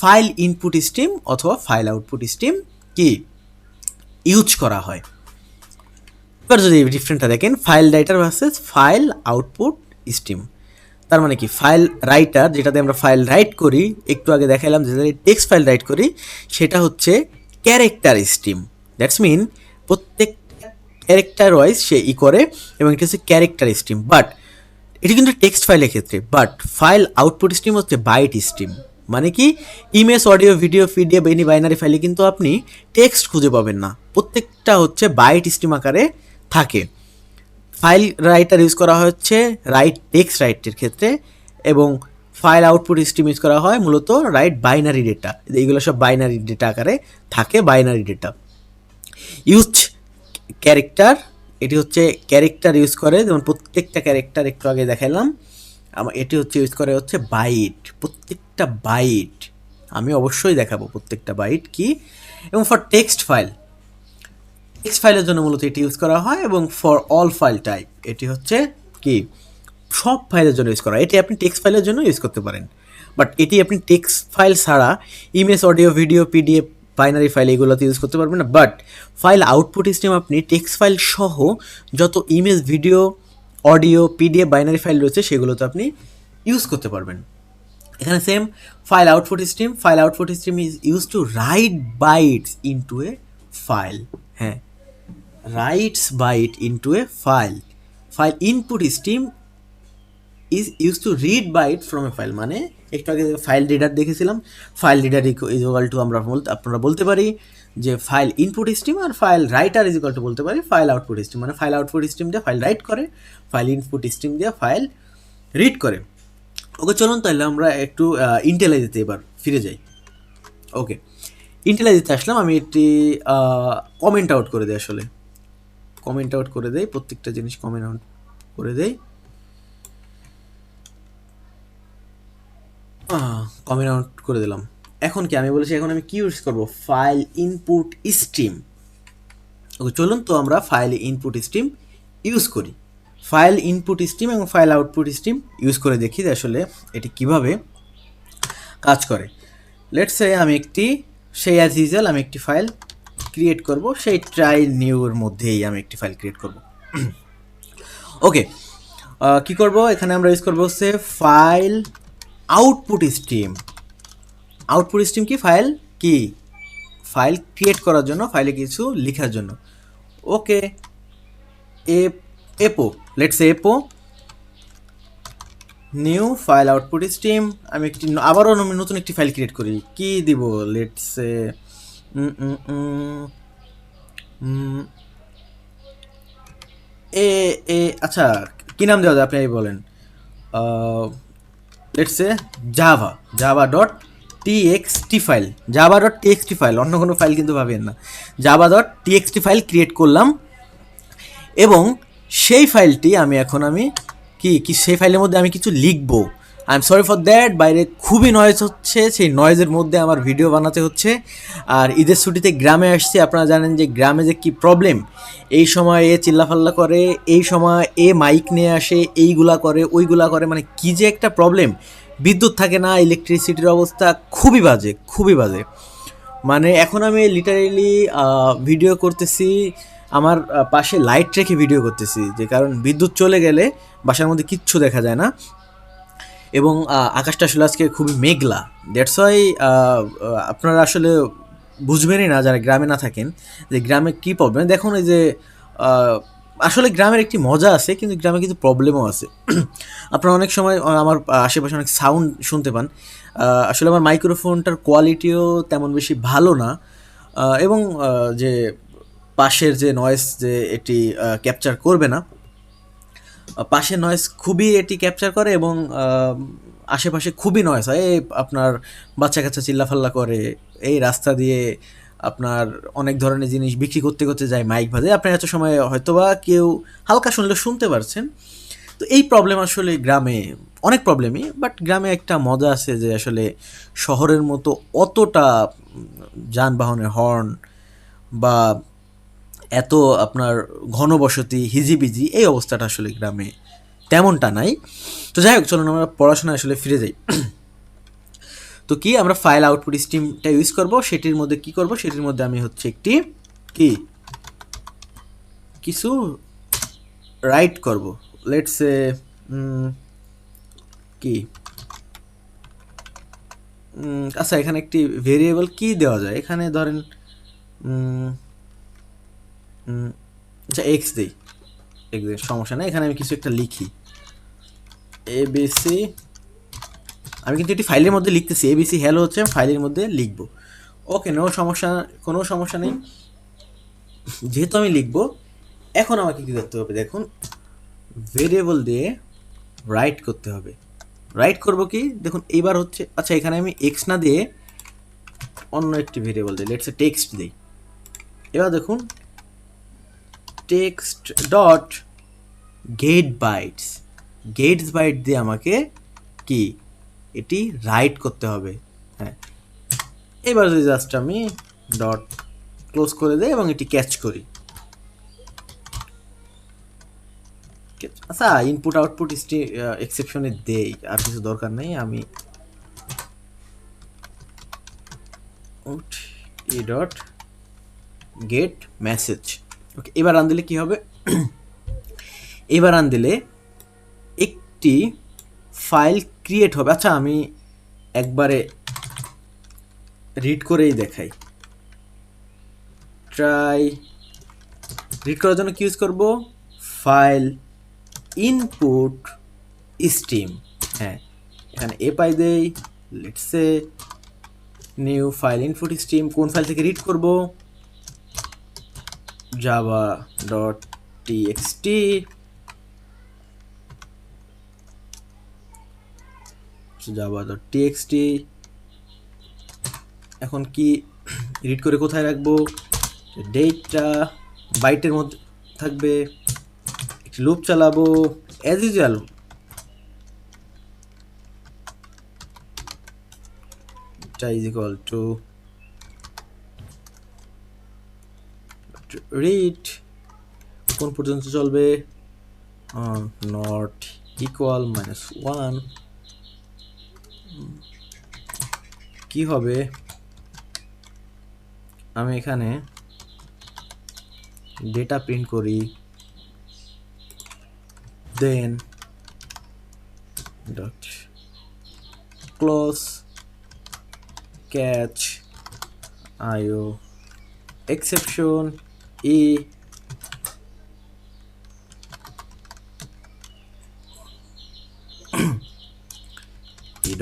ফাইল ইনপুট স্ট্রিম অথবা ফাইল আউটপুট স্ট্রিম কি ইউজ করা হয়। এবার যদি ডিফারেন্টটা দেখেন, file writer versus file output stream, তার মানে কি ফাইল রাইটার যেটাতে আমরা ফাইল রাইট করি, একটু আগে দেখালাম যেটা টেক্সট ফাইল রাইট করি, সেটা হচ্ছে ক্যারেক্টার স্ট্রিম। দ্যাটস মিন প্রত্যেক ক্যারেক্টার ওয়াইজ সে করে এবং এটা হচ্ছে ক্যারেক্টার স্ট্রিম। বাট এটি কিন্তু টেক্সট ফাইলের ক্ষেত্রে, বাট ফাইল আউটপুট স্ট্রিম হচ্ছে বাইট স্ট্রিম। মানে কি image, audio, video, PDF, any binary ফাইলে কিন্তু আপনি টেক্সট খুঁজে পাবেন না, প্রত্যেকটা হচ্ছে বাইট স্ট্রিম আকারে থাকে। ফাইল রাইটার ইউজ করা হচ্ছে রাইট টেক্সট রাইটের ক্ষেত্রে, এবং ফাইল আউটপুট স্ট্রিম ইউজ করা হয় মূলত রাইট বাইনারি ডেটা, এইগুলো সব বাইনারি ডেটা আকারে থাকে। বাইনারি ডেটা ইউজ ক্যারেক্টার, এটি হচ্ছে ক্যারেক্টার ইউজ করে, যেমন প্রত্যেকটা ক্যারেক্টার একটু আগে দেখালাম, এটি হচ্ছে ইউজ করে হচ্ছে বাইট, প্রত্যেকটা বাইট আমি অবশ্যই দেখাবো প্রত্যেকটা বাইট কি। এবং ফর টেক্সট ফাইলের জন্য মূলত এটি ইউজ করা হয়, এবং ফর অল ফাইল টাইপ এটি হচ্ছে কি সব ফাইলের জন্য ইউজ করা হয়। এটি আপনি টেক্সট ফাইলের জন্য ইউজ করতে পারেন, বাট এটি আপনি টেক্সট ফাইল ছাড়া image, audio, video, PDF, binary file এগুলোতে ইউজ করতে পারবেন না। বাট ফাইল আউটপুট স্ট্রিম আপনি টেক্সট ফাইল সহ যত image, video, audio, PDF, binary file রয়েছে সেগুলোতে আপনি ইউজ করতে পারবেন। এখানে same file output stream is use to write bytes into a file. হ্যাঁ, writes byte into a file. File input stream is use to read byte from a file. মানে একটু আগে ফাইল রিডার দেখেছিলাম, ফাইল রিডার ইকুয়াল টু আপনারা বলতে পারি যে ফাইল ইনপুট স্ট্রিম, আর file writer is equal to বলতে পারি ফাইল আউটপুট স্ট্রিম। মানে ফাইল আউটপুট স্ট্রিম দিয়ে ফাইল রাইট করে, ফাইল ইনপুট স্ট্রিম দিয়ে ফাইল রিড করে। ওকে, চলুন তাহলে আমরা একটু ইন্টেলাইজেতে এবার ফিরে যাই। ওকে, ইন্টেলাইজেতে আসলাম, আমি একটি কমেন্ট আউট করে দিই, আসলে কমেন্ট আউট করে দেই, প্রত্যেকটা জিনিস কমেন্ট আউট করে দেই, কমেন্ট আউট করে দিলাম। এখন কি আমি বলেছি, এখন আমি কি ইউজ করব, ফাইল ইনপুট স্ট্রিম। ওকে, চলুন তো আমরা ফাইল ইনপুট স্ট্রিম ইউজ করি। ফাইল ইনপুট স্ট্রিম এবং ফাইল আউটপুট স্ট্রিম ইউজ করে দেখি যে আসলে এটি কিভাবে কাজ করে। লেটস সে আমি একটি, সেই অ্যাজ ইউজুয়াল আমি একটি ফাইল ক্রিয়েট করব, সেই ট্রাই নিউর মধ্যেই আমি একটি ফাইল ক্রিয়েট করব। ওকে, কি করব, এখানে আমরা ইউজ করব হচ্ছে file output stream. Output stream কি, ফাইল ক্রিয়েট করার জন্য, ফাইলে কিছু লেখার জন্য। ওকে, এপো, লেটস সে এপো নিউ ফাইল আউটপুট স্ট্রিম। আমি একটি আবারও নতুন একটি ফাইল ক্রিয়েট করি, কি দিব, লেটস সে আচ্ছা কি নাম দেওয়া যায় আপনি বলেন, let's say Java dot TXT file, Java dot TXT file, অন্য কোনো ফাইল কিন্তু পাবেন না। Java dot TXT file create করলাম এবং সেই ফাইলটি আমি কি কি সেই ফাইলের মধ্যে আমি কিছু লিখবো। I am sorry for that, বাইরে খুবই নয়েজ হচ্ছে, সেই নয়েজের মধ্যে আমার ভিডিও বানাতে হচ্ছে। আর ঈদের ছুটিতে গ্রামে আসছি, আপনারা জানেন যে গ্রামে যে কী প্রবলেম, এই সময় এ চিল্লাফাল্লা করে, এই সময় এ মাইক নিয়ে আসে, এইগুলা করে ওইগুলা করে, মানে কী যে একটা প্রবলেম। বিদ্যুৎ থাকে না, ইলেকট্রিসিটির অবস্থা খুবই বাজে, খুবই বাজে। মানে এখন আমি লিটারেলি ভিডিও করতেছি, আমার পাশে লাইট রেখে ভিডিও করতেছি, যে কারণ বিদ্যুৎ চলে গেলে বাসার মধ্যে কিচ্ছু দেখা যায় না। এবং আকাশটা আসলে আজকে খুবই মেঘলা, দ্যাটস ওয়াই আপনারা আসলে বুঝবেনই না যারা গ্রামে না থাকেন যে গ্রামে কী প্রবলেম। দেখুন এই যে আসলে গ্রামের একটি মজা আছে, কিন্তু গ্রামে কিছু প্রবলেমও আছে। আপনারা অনেক সময় আমার আশেপাশে অনেক সাউন্ড শুনতে পান। আসলে আমার মাইক্রোফোনটার কোয়ালিটিও তেমন বেশি ভালো না, এবং যে পাশের যে নয়েজ যে এটি ক্যাপচার করবে না, পাশের নয়েজ খুবই এটি ক্যাপচার করে, এবং আশেপাশে খুবই নয়েজ হয়। এই আপনার বাচ্চা কাচ্চা চিল্লাফাল্লা করে, এই রাস্তা দিয়ে আপনার অনেক ধরনের জিনিস বিক্রি করতে করতে যায়, মাইক বাজে, আপনার এত সময় হয়তোবা কেউ হালকা শুনলে শুনতে পারছেন। তো এই প্রবলেম আসলে গ্রামে অনেক প্রবলেমই, বাট গ্রামে একটা মজা আছে যে আসলে শহরের মতো অতটা যানবাহনের হর্ন বা এত আপনার ঘনবসতি হিজিবিজি এই অবস্থাটা আসলে গ্রামে তেমনটা নাই। তো যাই হোক, চলুন আমরা পড়াশোনায় আসলে ফিরে যাই। তো কি আমরা ফাইল আউটপুট স্ট্রিমটা ইউজ করব, সেটির মধ্যে কি করব, সেটির মধ্যে আমি হচ্ছে একটি কি কিছু রাইট করব। লেটস সে কি আচ্ছা, এখানে একটি ভেরিয়েবল কি দেওয়া যায়, এখানে ধরেন আচ্ছা এক্স দিই, সমস্যা নেই। এখানে আমি কিছু একটা লিখি এবিসি, আমি কিন্তু এটি ফাইলের মধ্যে লিখতেছি, এবিসি হ্যালো হচ্ছে ফাইলের মধ্যে লিখবো। ওকে, কোনো সমস্যা নেই, যেহেতু আমি লিখবো। এখন আমাকে কী করতে হবে দেখুন, ভেরিয়েবল দিয়ে রাইট করতে হবে। রাইট করব কি দেখুন, এইবার হচ্ছে আচ্ছা এখানে আমি এক্স না দিয়ে অন্য একটি ভেরিয়েবল দিই, লেটস এ টেক্সট দিই। এবার দেখুন টেক্সট ডট গেটস বাইট দিয়ে আমাকে কি এটি রাইট করতে হবে। হ্যাঁ, এবার যদি জাস্ট আমি ডট ক্লোজ করে দেই এবং এটি ক্যাচ করি। আচ্ছা ইনপুট আউটপুট এক্সেপশনে দেই, আর কিছু দরকার নেই। আমি ই ডট গেট মেসেজ, ওকে। এবার রান দিলে কি হবে, এবার রান দিলে একটি ফাইল ক্রিয়েট হবে। আচ্ছা আমি একবারে রিড করেই দেখাই, রিড করার জন্য কি ইউজ করব, ফাইল ইনপুট স্ট্রিম। হ্যাঁ, এখানে এ পাই দেই, let's say new file input stream. কোন ফাইল থেকে রিড করব, Java dot TXT, Java dot TXT. এখন কি রিড করে কোথায় রাখবো, ডেটটা বাইটের মধ্যে থাকবে, একটি লুপ চালাবো as usual. Is equal to read, কোন পর্যন্ত চলবে, নট ইকুয়াল -1। কি হবে, আমি এখানে ডেটা প্রিন্ট করি, then dot close catch IO exception e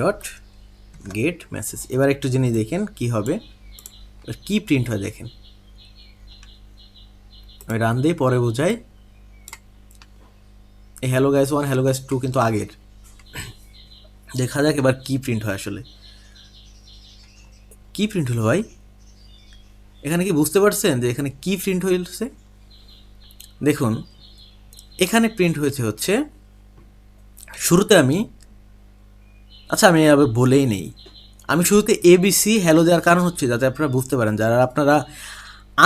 dot get message. এবার একটু জিনিস দেখেন কি হবে, কি প্রিন্ট হয় দেখেন। আমি রান দিয়ে পরে বোঝাই। এই হ্যালো গাইস 1 হ্যালো গাইস 2 কিন্তু আগের। দেখা যাক এবার কি প্রিন্ট হয় আসলে। কি প্রিন্ট হলো ভাই? এখানে কি বুঝতে পারছেন যে এখানে কি প্রিন্ট হয়েছে? দেখুন এখানে প্রিন্ট হয়েছে হচ্ছে শুরুতে আমি আবার বলেই নেই, আমি শুরুতে এবিসি হ্যালো দেওয়ার কারণ হচ্ছে যাতে আপনারা বুঝতে পারেন, যারা আপনারা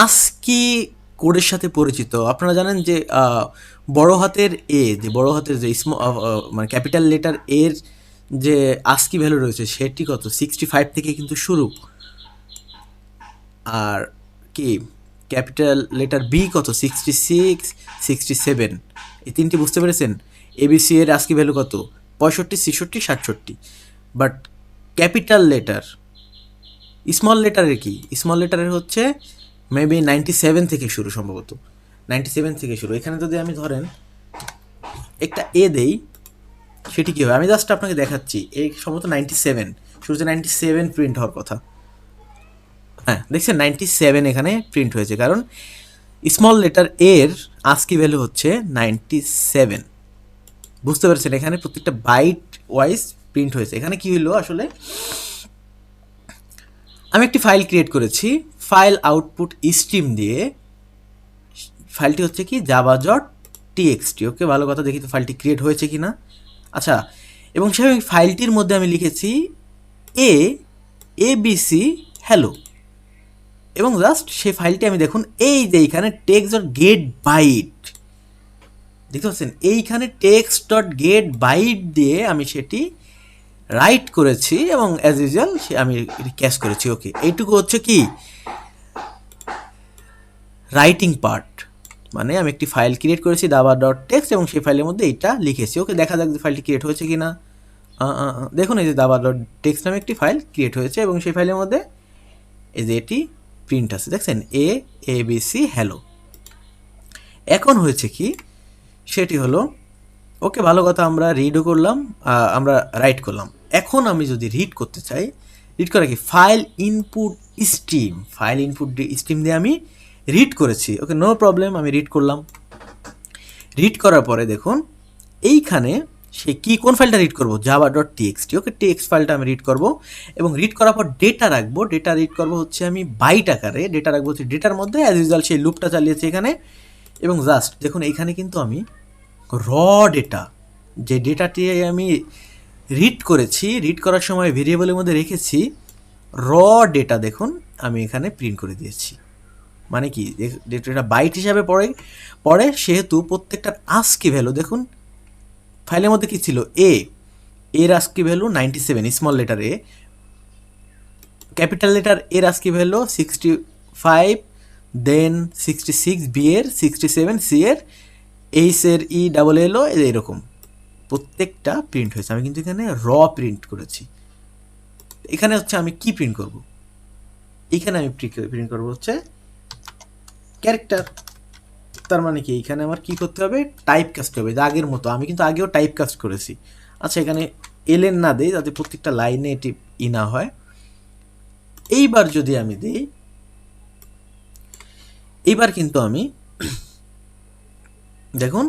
আস্কি কোডের সাথে পরিচিত, আপনারা জানেন যে বড় হাতের এ, যে বড় হাতের যে মানে ক্যাপিটাল লেটার এর যে আস্কি ভ্যালু রয়েছে সেটি কত 65 থেকে কিন্তু শুরু, আর কি ক্যাপিটাল লেটার বি কত 66 67, এই তিনটি বুঝতে পেরেছেন। এবিসি এর আস্কি ভ্যালু কত 65 66 67, বাট ক্যাপিটাল লেটার, স্মল লেটারের কি, স্মল লেটারের হচ্ছে মেবি 97 থেকে শুরু, সম্ভবত 97 থেকে শুরু। এখানে যদি আমি ধরেন একটা এ দেই সেটি কী হবে আমি জাস্ট আপনাকে দেখাচ্ছি। এই সম্ভবত 97, শুরুতে 97 প্রিন্ট হওয়ার কথা। হ্যাঁ দেখছেন 97 এখানে প্রিন্ট হয়েছে, কারণ স্মল লেটার এর আস্কি ভ্যালু হচ্ছে 97। বুঝতে পারছেন এখানে প্রত্যেকটা বাইট ওয়াইজ প্রিন্ট হয়েছে। এখানে কি হলো আসলে, আমি একটি ফাইল ক্রিয়েট করেছি ফাইল আউটপুট স্ট্রিম দিয়ে, ফাইলটি হচ্ছে কি java.txt। ওকে ভালো কথা, দেখি তো ফাইলটি ক্রিয়েট হয়েছে কি না। আচ্ছা, এবং সেই ফাইলটির মধ্যে আমি লিখেছি এবিসি হ্যালো, এবং জাস্ট সেই ফাইলটি আমি দেখুন এই যে এইখানে text.getByte দেখতে পাচ্ছেন, এইখানে text.getByte দিয়ে আমি সেটি রাইট করেছি এবং অ্যাজ ইউজুয়াল আমি ক্যাশ করেছি। ওকে, এইটুকু হচ্ছে কি রাইটিং পার্ট, মানে আমি একটি ফাইল ক্রিয়েট করেছি java.txt এবং সেই ফাইলের মধ্যে এইটা লিখেছি। ওকে, দেখা যাক যে ফাইলটি ক্রিয়েট হয়েছে কি না। দেখুন এই যে java.txt নামে একটি ফাইল ক্রিয়েট হয়েছে এবং সেই ফাইলের মধ্যে এই যে এটি প্রিন্ট আছে, দেখছেন এবিসি হ্যালো। এখন হয়েছে কি, সেটি হলো ওকে ভালো কথা, আমরা রিডও করলাম, আমরা রাইট করলাম। এখন আমি যদি রিড করতে চাই, রিড করা কি ফাইল ইনপুট স্ট্রিম দিয়ে আমি রিড করেছি। ওকে নো প্রবলেম, আমি রিড করলাম। রিড করার পরে দেখুন এইখানে সে কি কোন ফাইলটা রিড করবো java.txt। ওকে, টেক্সট ফাইলটা আমি রিড করব এবং রিড করার পর ডেটা রাখবো। ডেটা রিড করবো হচ্ছে আমি বাইট আকারে, ডেটা রাখবো হচ্ছে ডেটার মধ্যে, অ্যাজ ইউজুয়াল সেই লুপটা চালিয়েছি এখানে। এবং জাস্ট দেখুন এইখানে কিন্তু আমি র ডেটা, যে ডেটাটি আমি রিড করেছি, রিড করার সময় ভেরিয়েবলের মধ্যে রেখেছি র ডেটা, দেখুন আমি এখানে প্রিন্ট করে দিয়েছি। মানে কি ডেটা বাইট হিসাবে পড়ে সেহেতু প্রত্যেকটার আস্কি ভ্যালু দেখুন ফাইলের মধ্যে কি ছিল এর আস্কি ভ্যালু 97 স্মল লেটার এ, ক্যাপিটাল লেটার এর আস্কি ভ্যালু 65, দেন 66 বি এর 67, সি এর, এইচ এর ই ডাবল এল ও, এরকম প্রত্যেকটা প্রিন্ট হয়েছে। আমি কিন্তু এখানে র প্রিন্ট করেছি। এখানে হচ্ছে আমি কি প্রিন্ট করব, এইখানে আমি প্রিন্ট করব হচ্ছে ক্যারেক্টার। তার মানে কি এখানে আমার কি করতে হবে, টাইপ কাস্ট হবে আগের মতো। আমি কিন্তু আগেও টাইপ কাস্ট করেছি। আচ্ছা, এখানে এলএন না দেই যাতে প্রত্যেকটা লাইনে এটি ই না হয়। এইবার যদি আমি দিই, এইবার কিন্তু আমি দেখুন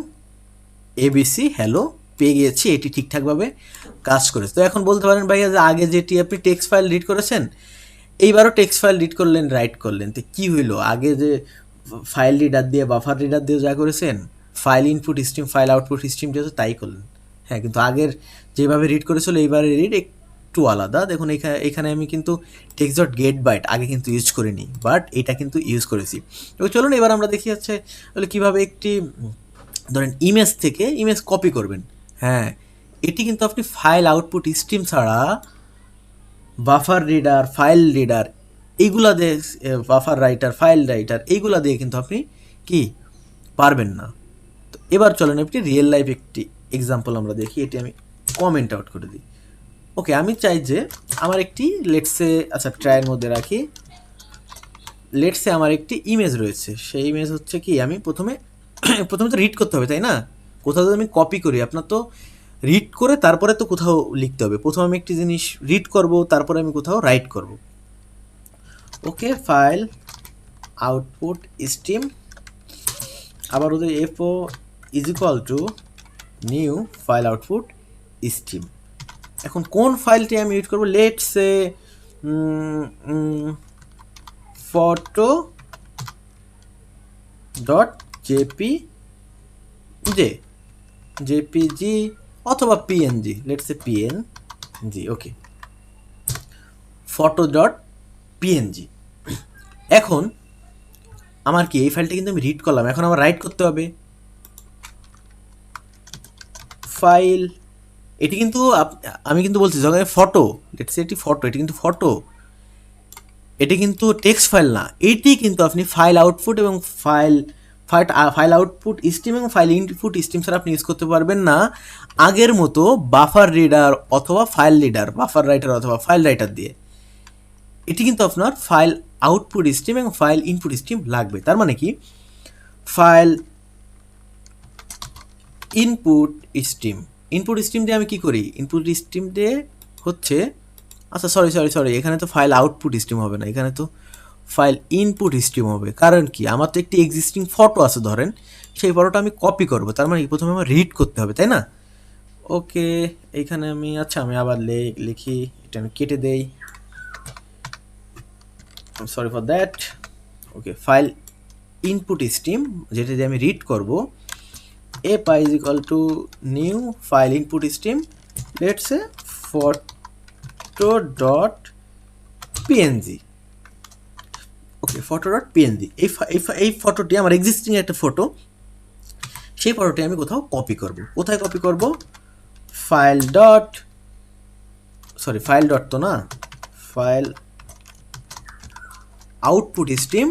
এবিসি হ্যালো পেয়ে গিয়েছি, এটি ঠিকঠাকভাবে কাজ করেছে। তো এখন বলতে পারেন ভাইয়া যে আগে যেটি আপনি টেক্সট ফাইল রিড করেছেন এইবারও টেক্সট ফাইল রিড করলেন, রাইট করলেন, তো কী হইলো? আগে যে ফাইল রিডার দিয়ে বাফার রিডার দিয়ে যা করেছেন, file input stream file output stream দিয়ে তাই করলেন। হ্যাঁ, কিন্তু আগের যেভাবে রিড করেছিল এইবারে রিড একটু আলাদা। দেখুন এখানে আমি কিন্তু text.getByte আগে কিন্তু ইউজ করিনি, বাট এটা কিন্তু ইউজ করেছি। তো চলুন এবার আমরা দেখি হচ্ছে কীভাবে একটি ধরেন ইমেজ থেকে ইমেজ কপি করবেন। হ্যাঁ, এটি কিন্তু আপনি ফাইল আউটপুট স্ট্রিম ছাড়া বাফার রিডার, ফাইল রিডার এইগুলা দিয়ে, বাফার রাইটার, ফাইল রাইটার এইগুলা দিয়ে কিন্তু আপনি কি পারবেন না। তো এবার চলেন একটি রিয়েল লাইফ একটি এক্সাম্পল আমরা দেখি। এটি আমি কমেন্ট আউট করে দিই। ওকে, আমি চাই যে আমার একটি লেটসে, আচ্ছা ট্রায়ের মধ্যে রাখি, লেটসে আমার একটি ইমেজ রয়েছে। সেই ইমেজ হচ্ছে কি আমি প্রথমে তো রিড করতে হবে তাই না? কোথাও যদি আমি কপি করি, আপনার তো রিড করে তারপরে তো কোথাও লিখতে হবে। প্রথমে আমি একটি জিনিস রিড করব, তারপরে আমি কোথাও রাইট করব। ওকে, ফাইল আউটপুট স্ট্রিম, আবার ওদের FO is equal to new file output stream. এখন কোন ফাইলটি আমি রিড করবো, let's say photo dot JPG অথবা PNG, let's say PNG. Okay, photo dot PNG. এখন আমার কি এই ফাইলটা কিন্তু আমি রিড করলাম, এখন আমার রাইট করতে হবে ফাইল। এটি কিন্তু আমি কিন্তু বলছি যখন ফটো, লেটস সে এটি ফটো, এটি কিন্তু ফটো, এটি কিন্তু টেক্সট ফাইল না, এটি কিন্তু আপনি ফাইল আউটপুট এবং ফাইল আউটপুট স্ট্রিম এবং ফাইল ইনপুট স্ট্রিম ছাড়া আপনি ইউজ করতে পারবেন না আগের মতো বাফার রিডার অথবা ফাইল রিডার, বাফার রাইটার অথবা ফাইল রাইটার দিয়ে। এটি কিন্তু আপনার ফাইল আউটপুট স্ট্রিম এবং ফাইল ইনপুট স্ট্রিম লাগবে। তার মানে কি, ফাইল ইনপুট স্ট্রিম দিয়ে আমি কি করি, ইনপুট স্ট্রিম দিয়ে হচ্ছে, আচ্ছা সরি, এখানে তো ফাইল আউটপুট স্ট্রিম হবে না, এখানে তো ফাইল ইনপুট স্ট্রিম হবে। কারণ কি, আমার তো একটি এক্সিস্টিং ফটো আছে ধরেন, সেই ফটোটা আমি কপি করব, তার মানে প্রথমে আমার রিড করতে হবে, তাই না? ওকে, এইখানে আমি, আচ্ছা আমি আবার লিখি, এটা আমি কেটে দেই, sorry for that. Okay, file input stream যেটা দিয়ে আমি রিড করব, a pi is equal to new file input stream, let's say photo dot png। Okay, photo dot PNG, এই ফটোটি আমার এক্সিস্টিং একটা ফটো, সেই ফটোটি আমি কোথাও কপি করব। কোথায় কপি করব, ফাইল ডট তো না, file output stream,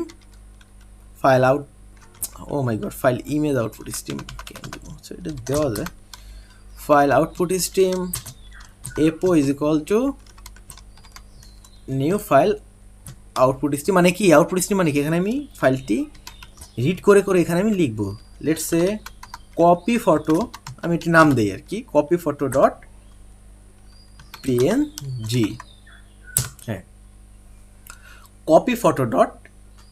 file out, oh my god, file image output stream এটা দেওয়া যায়, ফাইল আউটপুট স্ট্রিম এপো is equal to new file output stream. মানে কি আউটপুট স্ট্রিম মানে কি, এখানে আমি ফাইলটি রিড করে করে এখানে আমি লিখব, লেটস সে কপি ফটো, আমি এটি নাম দেই আর কি, কপি ফটো ডট পিএনজি। হ্যাঁ, কপি ফটো ডট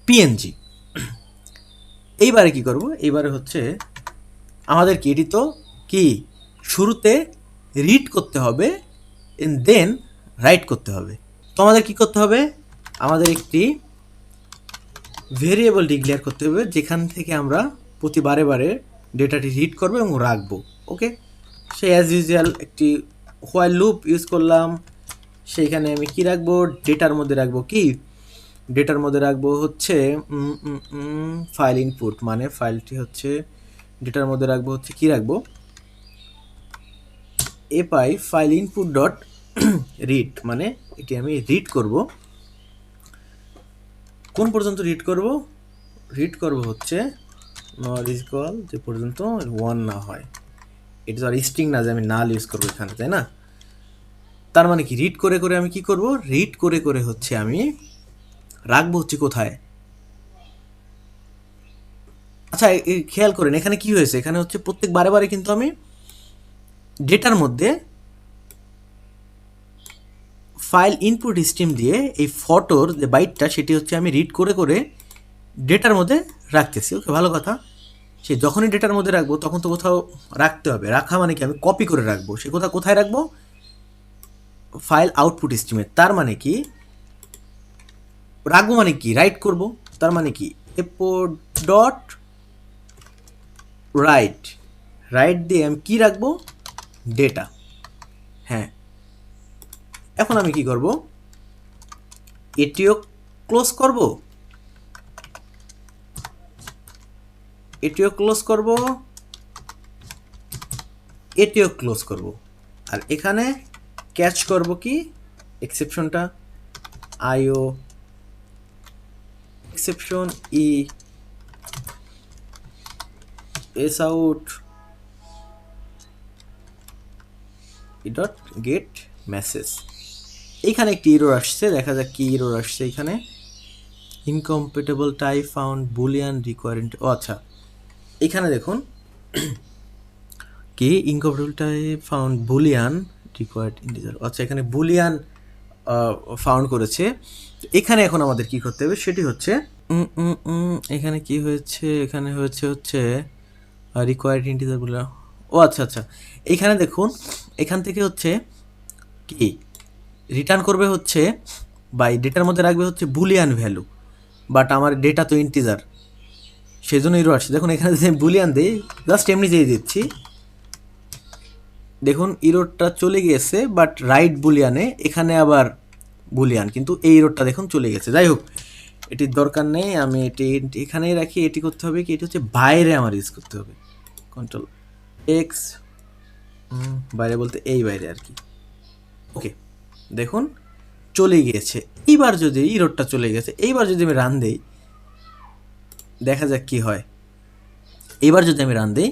পিএনজি। এইবারে কি করব, এইবারে হচ্ছে আমাদের কি, এটি তো কি শুরুতে রিড করতে হবে এন্ড দেন রাইট করতে হবে। তো আমাদের কি করতে হবে, আমাদের একটি ভেরিয়েবল ডিক্লেয়ার করতে হবে যেখান থেকে আমরা প্রতি বারে ডেটাটি রিড করবো এবং রাখবো। ওকে, সে অ্যাজ ইউজুয়াল একটি হোয়াইল লুপ ইউজ করলাম, সেইখানে আমি কি রাখবো, ডেটার মধ্যে রাখবো কি, ডেটার মধ্যে রাখবো হচ্ছে ফাইল ইনপুট, মানে ফাইলটি হচ্ছে ডেটার মধ্যে রাখবো হচ্ছে কি রাখবো, এপাই ফাইল ইনপুট ডট রিড, মানে এটি আমি রিড করব। কোন পর্যন্ত রিড করব হচ্ছে নট ইকুয়াল, যে পর্যন্ত 1 না হয়। এটা তো আর স্ট্রিং না যে আমি নাল ইউজ করবো এখানে, তাই না? তার মানে কি, রিড করে করে আমি কি করব, রিড করে করে হচ্ছে আমি রাখবো হচ্ছে কোথায়। আচ্ছা খেয়াল করেন এখানে কি হয়েছে, এখানে হচ্ছে প্রত্যেক বারে কিন্তু আমি ডেটার মধ্যে ফাইল ইনপুট স্ট্রিম দিয়ে এই ফটোর যে বাইটটা সেটি হচ্ছে আমি রিড করে করে ডেটার মধ্যে রাখতেছি। ওকে, ভালো কথা। সে যখনই ডেটার মধ্যে রাখবো তখন তো কোথাও রাখতে হবে, রাখা মানে কি আমি কপি করে রাখবো, সে কোথায় রাখবো, ফাইল আউটপুট স্ট্রিমে। তার মানে কি রাখবো মানে কি, রাইট করব, তার মানে কি এপো ডট রাইট দিয়ে আমি কি রাখবো, ডেটা। হ্যাঁ, এখন আমি কি করব, এটিও ক্লোজ করব, এটিও ক্লোজ করব, আর এখানে ক্যাচ করব কি এক্সেপশনটা, IO exception e S out dot get message. এইখানে একটি এরর আসছে, দেখা যাক কি এরর আসছে এখানে, incompatible type found boolean required. Oh আচ্ছা, এখানে দেখুন কি incompatible type found boolean required integer. আচ্ছা, এখানে বুলিয়ান ফাউন্ড করেছে। এখানে এখন আমাদের কি করতে হবে সেটি হচ্ছে এখানে কি হয়েছে, এখানে হচ্ছে রিকোয়ার্ড ইন্টিজার বুলিয়ান। ও আচ্ছা, এখানে দেখুন এখান থেকে হচ্ছে কি রিটার্ন করবে হচ্ছে বা এই ডেটার মধ্যে রাখবে হচ্ছে বুলিয়ান ভ্যালু, বাট আমার ডেটা তো ইন্টিজার, সেই জন্য ইরো আসছে। দেখুন এখানে যদি আমি বুলিয়ান দিই, জাস্ট এমনি দিয়ে দিচ্ছি, দেখুন ইরোরটা চলে গিয়েছে, বাট রাইট বুলিয়ানে এখানে আবার বুলিয়ান, কিন্তু এই ইরোরটা দেখুন চলে গেছে। যাই হোক, এটির দরকার নেই, আমি এটি এখানেই রাখি। এটি করতে হবে কি, এটি হচ্ছে বাইরে আমার ইউজ করতে হবে, কন্ট্রোল এক্স, বাইরে বলতে এই বাইরে আর কি। ওকে, দেখুন চলে গিয়েছে। এইবার যদি ইরোরটা চলে গেছে, এইবার যদি আমি রান দিই, দেখা যাক কি হয়। এইবার যদি আমি রান দিই,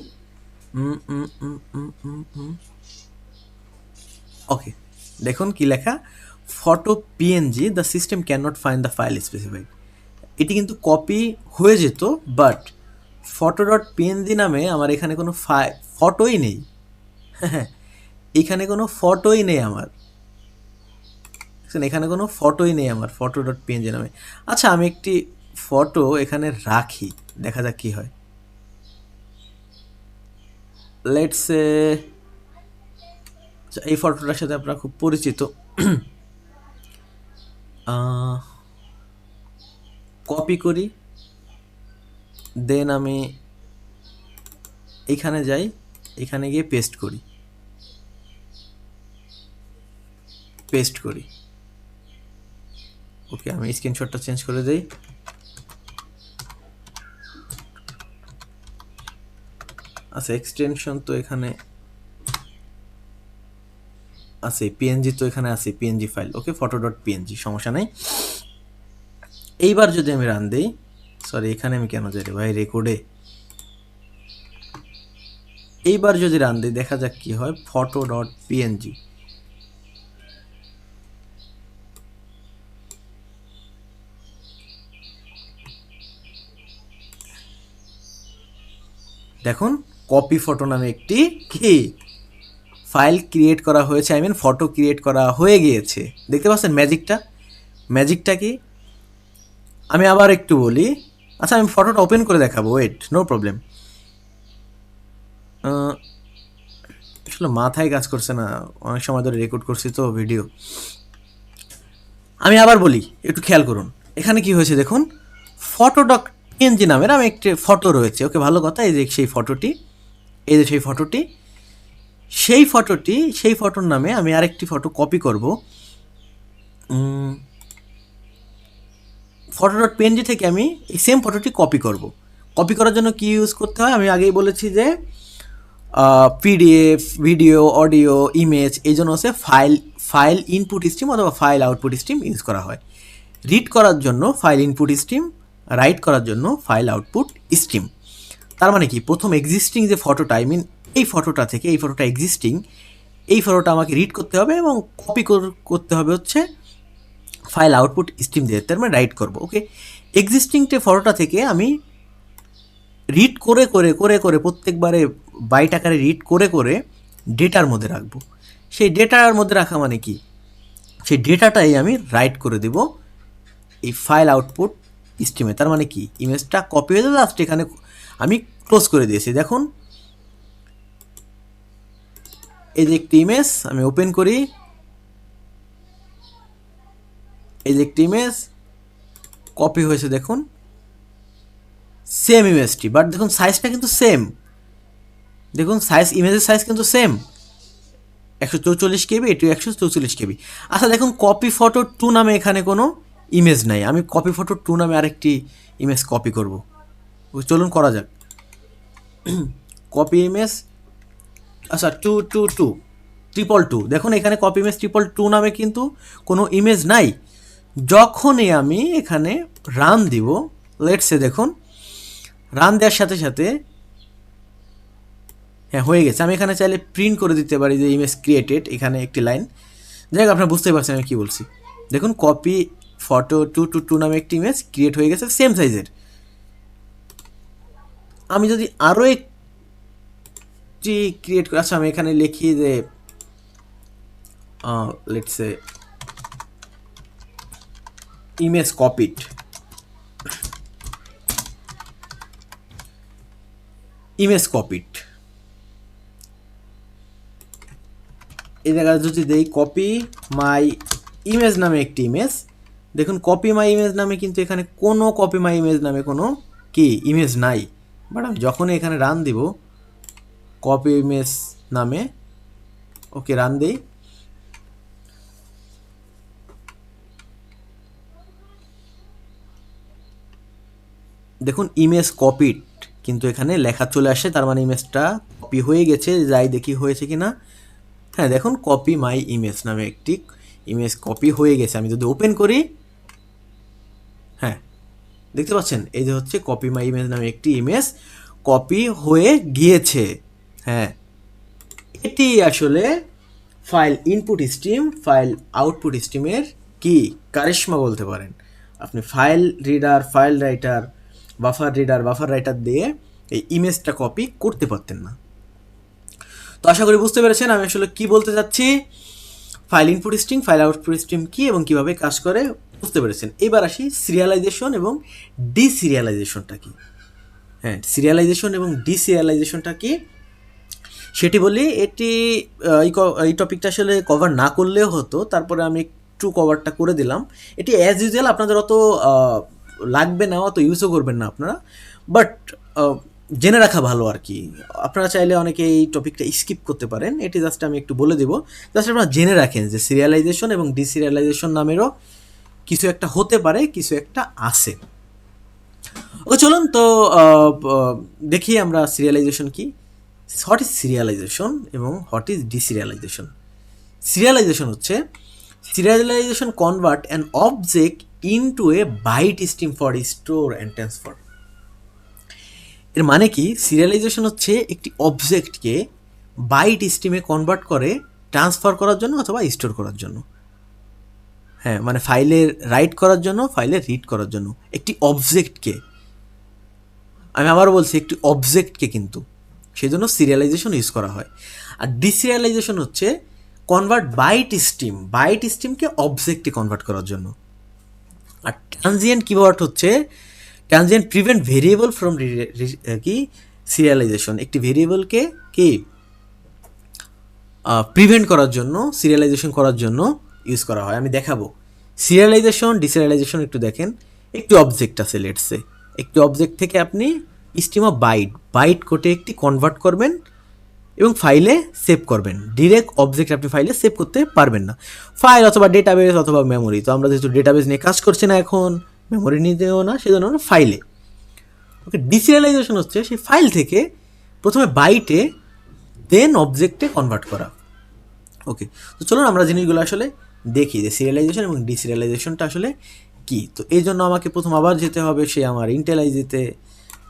ওকে, দেখুন কি লেখা, photo PNG the system can not find the file specified. এটি কিন্তু কপি হয়ে যেত, বাট ফটো ডট পিএনজি নামে আমার এখানে কোনো ফটোই নেই। হ্যাঁ, এখানে কোনো ফটোই নেই আমার, এখানে কোনো ফটোই নেই আমার ফটো ডট পিএনজি নামে। আচ্ছা, আমি একটি ফটো এখানে রাখি, দেখা যাক কি হয়। লেটস এই ফটোটার সাথে আপনারা খুব পরিচিত। কপি করি, দেন আমি এখানে যাই, এখানে গিয়ে পেস্ট করি, ওকে, আমি স্ক্রিনশটটা চেঞ্জ করে দেই। আচ্ছা, এক্সটেনশন তো এখানে আছে, পিএনজি তো এখানে আছে, পিএনজি ফাইল, ওকে, ফটো ডট পিএনজি, সমস্যা নেই। এইবার যদি আমি রান দিই, সরি এখানে আমি কেন যাই রে ভাই রেকর্ডে, এইবার যদি রান দিই, দেখা যাক কি হয়, ফটো ডট পিএনজি। দেখুন কপি ফটো নামে একটি কি ফাইল ক্রিয়েট করা হয়েছে, আই মিন ফটো ক্রিয়েট করা হয়ে গিয়েছে। দেখতে পাচ্ছেন ম্যাজিকটা কি? আমি আবার একটু বলি। আচ্ছা, আমি ফটোটা ওপেন করে দেখাবো, ওয়েট, নো প্রবলেম। আসলে মাথায় কাজ করছে না, অনেক সময় ধরে রেকর্ড করছি তো ভিডিও। আমি আবার বলি, একটু খেয়াল করুন, এখানে কি হয়েছে দেখুন, ফটো ডট পিএনজি নামের আমি একটি ফটো রয়েছে, ওকে, ভালো কথা। এই যে সেই ফটোটি, এই যে সেই ফটোর নামে আমি আরেকটি ফটো কপি করব। ফটো ডট পিএনজি থেকে আমি এই সেম ফটোটি কপি করব। কপি করার জন্য কি ইউজ করতে হয়, আমি আগেই বলেছি যে পিডিএফ, ভিডিও, অডিও, ইমেজ, এই জন্য হচ্ছে ফাইল ইনপুট স্ট্রিম অথবা ফাইল আউটপুট স্ট্রিম ইউজ করা হয়। রিড করার জন্য ফাইল ইনপুট স্ট্রিম, রাইট করার জন্য ফাইল আউটপুট স্ট্রিম। তার মানে কি, প্রথম এক্সিস্টিং যে ফটোটা, আই মিন এই ফটোটা থেকে, এই ফটোটা এক্সিস্টিং, এই ফটোটা আমাকে রিড করতে হবে এবং কপি করতে হবে হচ্ছে ফাইল আউটপুট স্ট্রিম দিয়ে, তার মানে রাইট করবো। ওকে, এক্সিস্টিংটে ফটোটা থেকে আমি রিড করে করে করে করে প্রত্যেকবারে বাইট আকারে রিড করে করে ডেটার মধ্যে রাখবো। সেই ডেটার মধ্যে রাখা মানে কি, সেই ডেটাটাই আমি রাইট করে দেব এই ফাইল আউটপুট স্ট্রিমে। তার মানে কি, ইমেজটা কপি হয়ে যাবে, জাস্ট এখানে আমি ক্লোজ করে দিয়েছি। দেখুন এই যে একটি ইমেজ আমি ওপেন করি, এই যে একটি ইমেজ কপি হয়েছে, দেখুন সেম ইমেজটি, বাট দেখুন সাইজটা কিন্তু সেম, দেখুন ইমেজের সাইজ কিন্তু সেম, 144 KB, এটি 144 KB। আচ্ছা দেখুন, কপি ফটো 2 নামে এখানে কোনো ইমেজ নাই, আমি কপি ফটো 2 নামে আরেকটি ইমেজ কপি করব, চলুন করা যাক। কপি ইমেজ, আচ্ছা 222 222, দেখুন এখানে কপি ইমেজ 222 নামে কিন্তু কোনো ইমেজ নাই। যখনই আমি এখানে রান দিব, লেটসে দেখুন রান দেওয়ার সাথে সাথে হ্যাঁ হয়ে গেছে। আমি এখানে চাইলে প্রিন্ট করে দিতে পারি যে ইমেজ ক্রিয়েটেড, এখানে একটি লাইন, যাই হোক আপনারা বুঝতেই পারছেন আমি কী বলছি। দেখুন কপি ফটো 222 নামে একটি ইমেজ ক্রিয়েট হয়ে গেছে সেম সাইজের। আমি যদি আরও একটি ক্রিয়েট করি, আচ্ছা আমি এখানে লিখি যে লেটস সে ইমেজ কপিড, এই জায়গায় যদি দেই কপি মাই ইমেজ নামে একটি ইমেজ, দেখুন কপি মাই ইমেজ নামে কিন্তু এখানে কোনো কপি মাই ইমেজ নামে কোনো কি ইমেজ নাই। বাট আমি যখনই এখানে রান দিব কপি ইমেজ নামে, ওকে রান দেই, দেখুন ইমেজ কপিড কিন্তু এখানে লেখা চলে আসে, তার মানে ইমেজটা কপি হয়ে গেছে। যাই দেখি হয়েছে কি না। হ্যাঁ দেখুন কপি মাই ইমেজ নামে একটি ইমেজ কপি হয়ে গেছে। আমি যদি ওপেন করি, হ্যাঁ দেখতে পাচ্ছেন এই যে হচ্ছে কপি মাই ইমেজ নামে একটি ইমেজ কপি হয়ে গিয়েছে। হ্যাঁ এটি আসলে file input stream file output স্ট্রিমের কি কারিশমা বলতে পারেন। আপনি file reader, file writer, buffer reader, buffer writer দিয়ে এই ইমেজটা কপি করতে পারতেন না। তো আশা করি বুঝতে পেরেছেন আমি আসলে কি বলতে চাচ্ছি। File input stream, file output stream কি এবং কিভাবে কাজ করে বুঝতে পেরেছেন। এবার আসি সিরিয়ালাইজেশন এবং ডিসিরিয়ালাইজেশনটা কি। হ্যাঁ সিরিয়ালাইজেশন এবং ডিসিরিয়ালাইজেশনটা কি সেটি বলি। এটি এই টপিকটা আসলে কভার না করলেও হতো, তারপরে আমি একটু কভারটা করে দিলাম। এটি অ্যাজ ইউজুয়াল আপনাদের অত লাগবে না, অত ইউজও করবেন না আপনারা, বাট জেনে রাখা ভালো আর কি। আপনারা চাইলে অনেকে এই টপিকটা স্কিপ করতে পারেন, এটি জাস্ট আমি একটু বলে দেবো। জাস্ট আপনারা জেনে রাখেন যে সিরিয়ালাইজেশন এবং ডিসিরিয়ালাইজেশন নামেরও কিছু একটা হতে পারে, কিছু একটা আছে। ওকে চলুন তো দেখি আমরা সিরিয়ালাইজেশন কি, হোয়াট ইজ সিরিয়ালাইজেশন এবং হোয়াট ইজ ডিসিরিয়ালাইজেশন। সিরিয়ালাইজেশন হচ্ছে serialization convert an object into a byte stream for store and transfer. এর মানে কি, সিরিয়ালাইজেশন হচ্ছে একটি অবজেক্টকে বাইট স্ট্রিমে কনভার্ট করে ট্রান্সফার করার জন্য অথবা স্টোর করার জন্য। হ্যাঁ মানে ফাইলে রাইট করার জন্য, ফাইলে রিড করার জন্য একটি অবজেক্টকে, আমি আবারও বলছি একটি অবজেক্টকে, কিন্তু সেই জন্য সিরিয়ালাইজেশন ইউজ করা হয়। আর ডিসিরিয়ালাইজেশন হচ্ছে কনভার্ট বাইট স্ট্রিম, বাইট স্ট্রিমকে অবজেক্টে কনভার্ট করার জন্য। আর ট্রানজিয়েন্ট কিওয়ার্ড হচ্ছে ট্রানজিয়েন্ট প্রিভেন্ট ভেরিয়েবল ফ্রম কি সিরিয়ালাইজেশন, একটি ভেরিয়েবলকে কি প্রিভেন্ট করার জন্য, সিরিয়ালাইজেশন করার জন্য ইউজ করা হয়। আমি দেখাবো সিরিয়ালাইজেশন ডিসিরিয়ালাইজেশন। একটু দেখেন, একটি অবজেক্ট আছে লেটসে, একটি অবজেক্ট থেকে আপনি স্ট্রিম অফ বাইট কোটে একটি কনভার্ট করবেন এবং ফাইলে সেভ করবেন। ডিরেক্ট অবজেক্ট আপনি ফাইলে সেভ করতে পারবেন না, ফাইল অথবা ডেটাবেস অথবা মেমোরি। তো আমরা যেহেতু ডেটাবেস নিয়ে কাজ করছি না এখন, মেমোরি নিতেও না, সেজন্য আমরা ফাইলে। ওকে ডিসিরিয়ালাইজেশন হচ্ছে সেই ফাইল থেকে প্রথমে বাইটে দেন অবজেক্টে কনভার্ট করা। ওকে তো চলুন আমরা জিনিসগুলো আসলে দেখি যে সিরিয়ালাইজেশন এবং ডিসিরিয়ালাইজেশনটা আসলে কি। তো এই জন্য আমাকে প্রথম আবার যেতে হবে সে আমার ইন্টেলাইজেতে।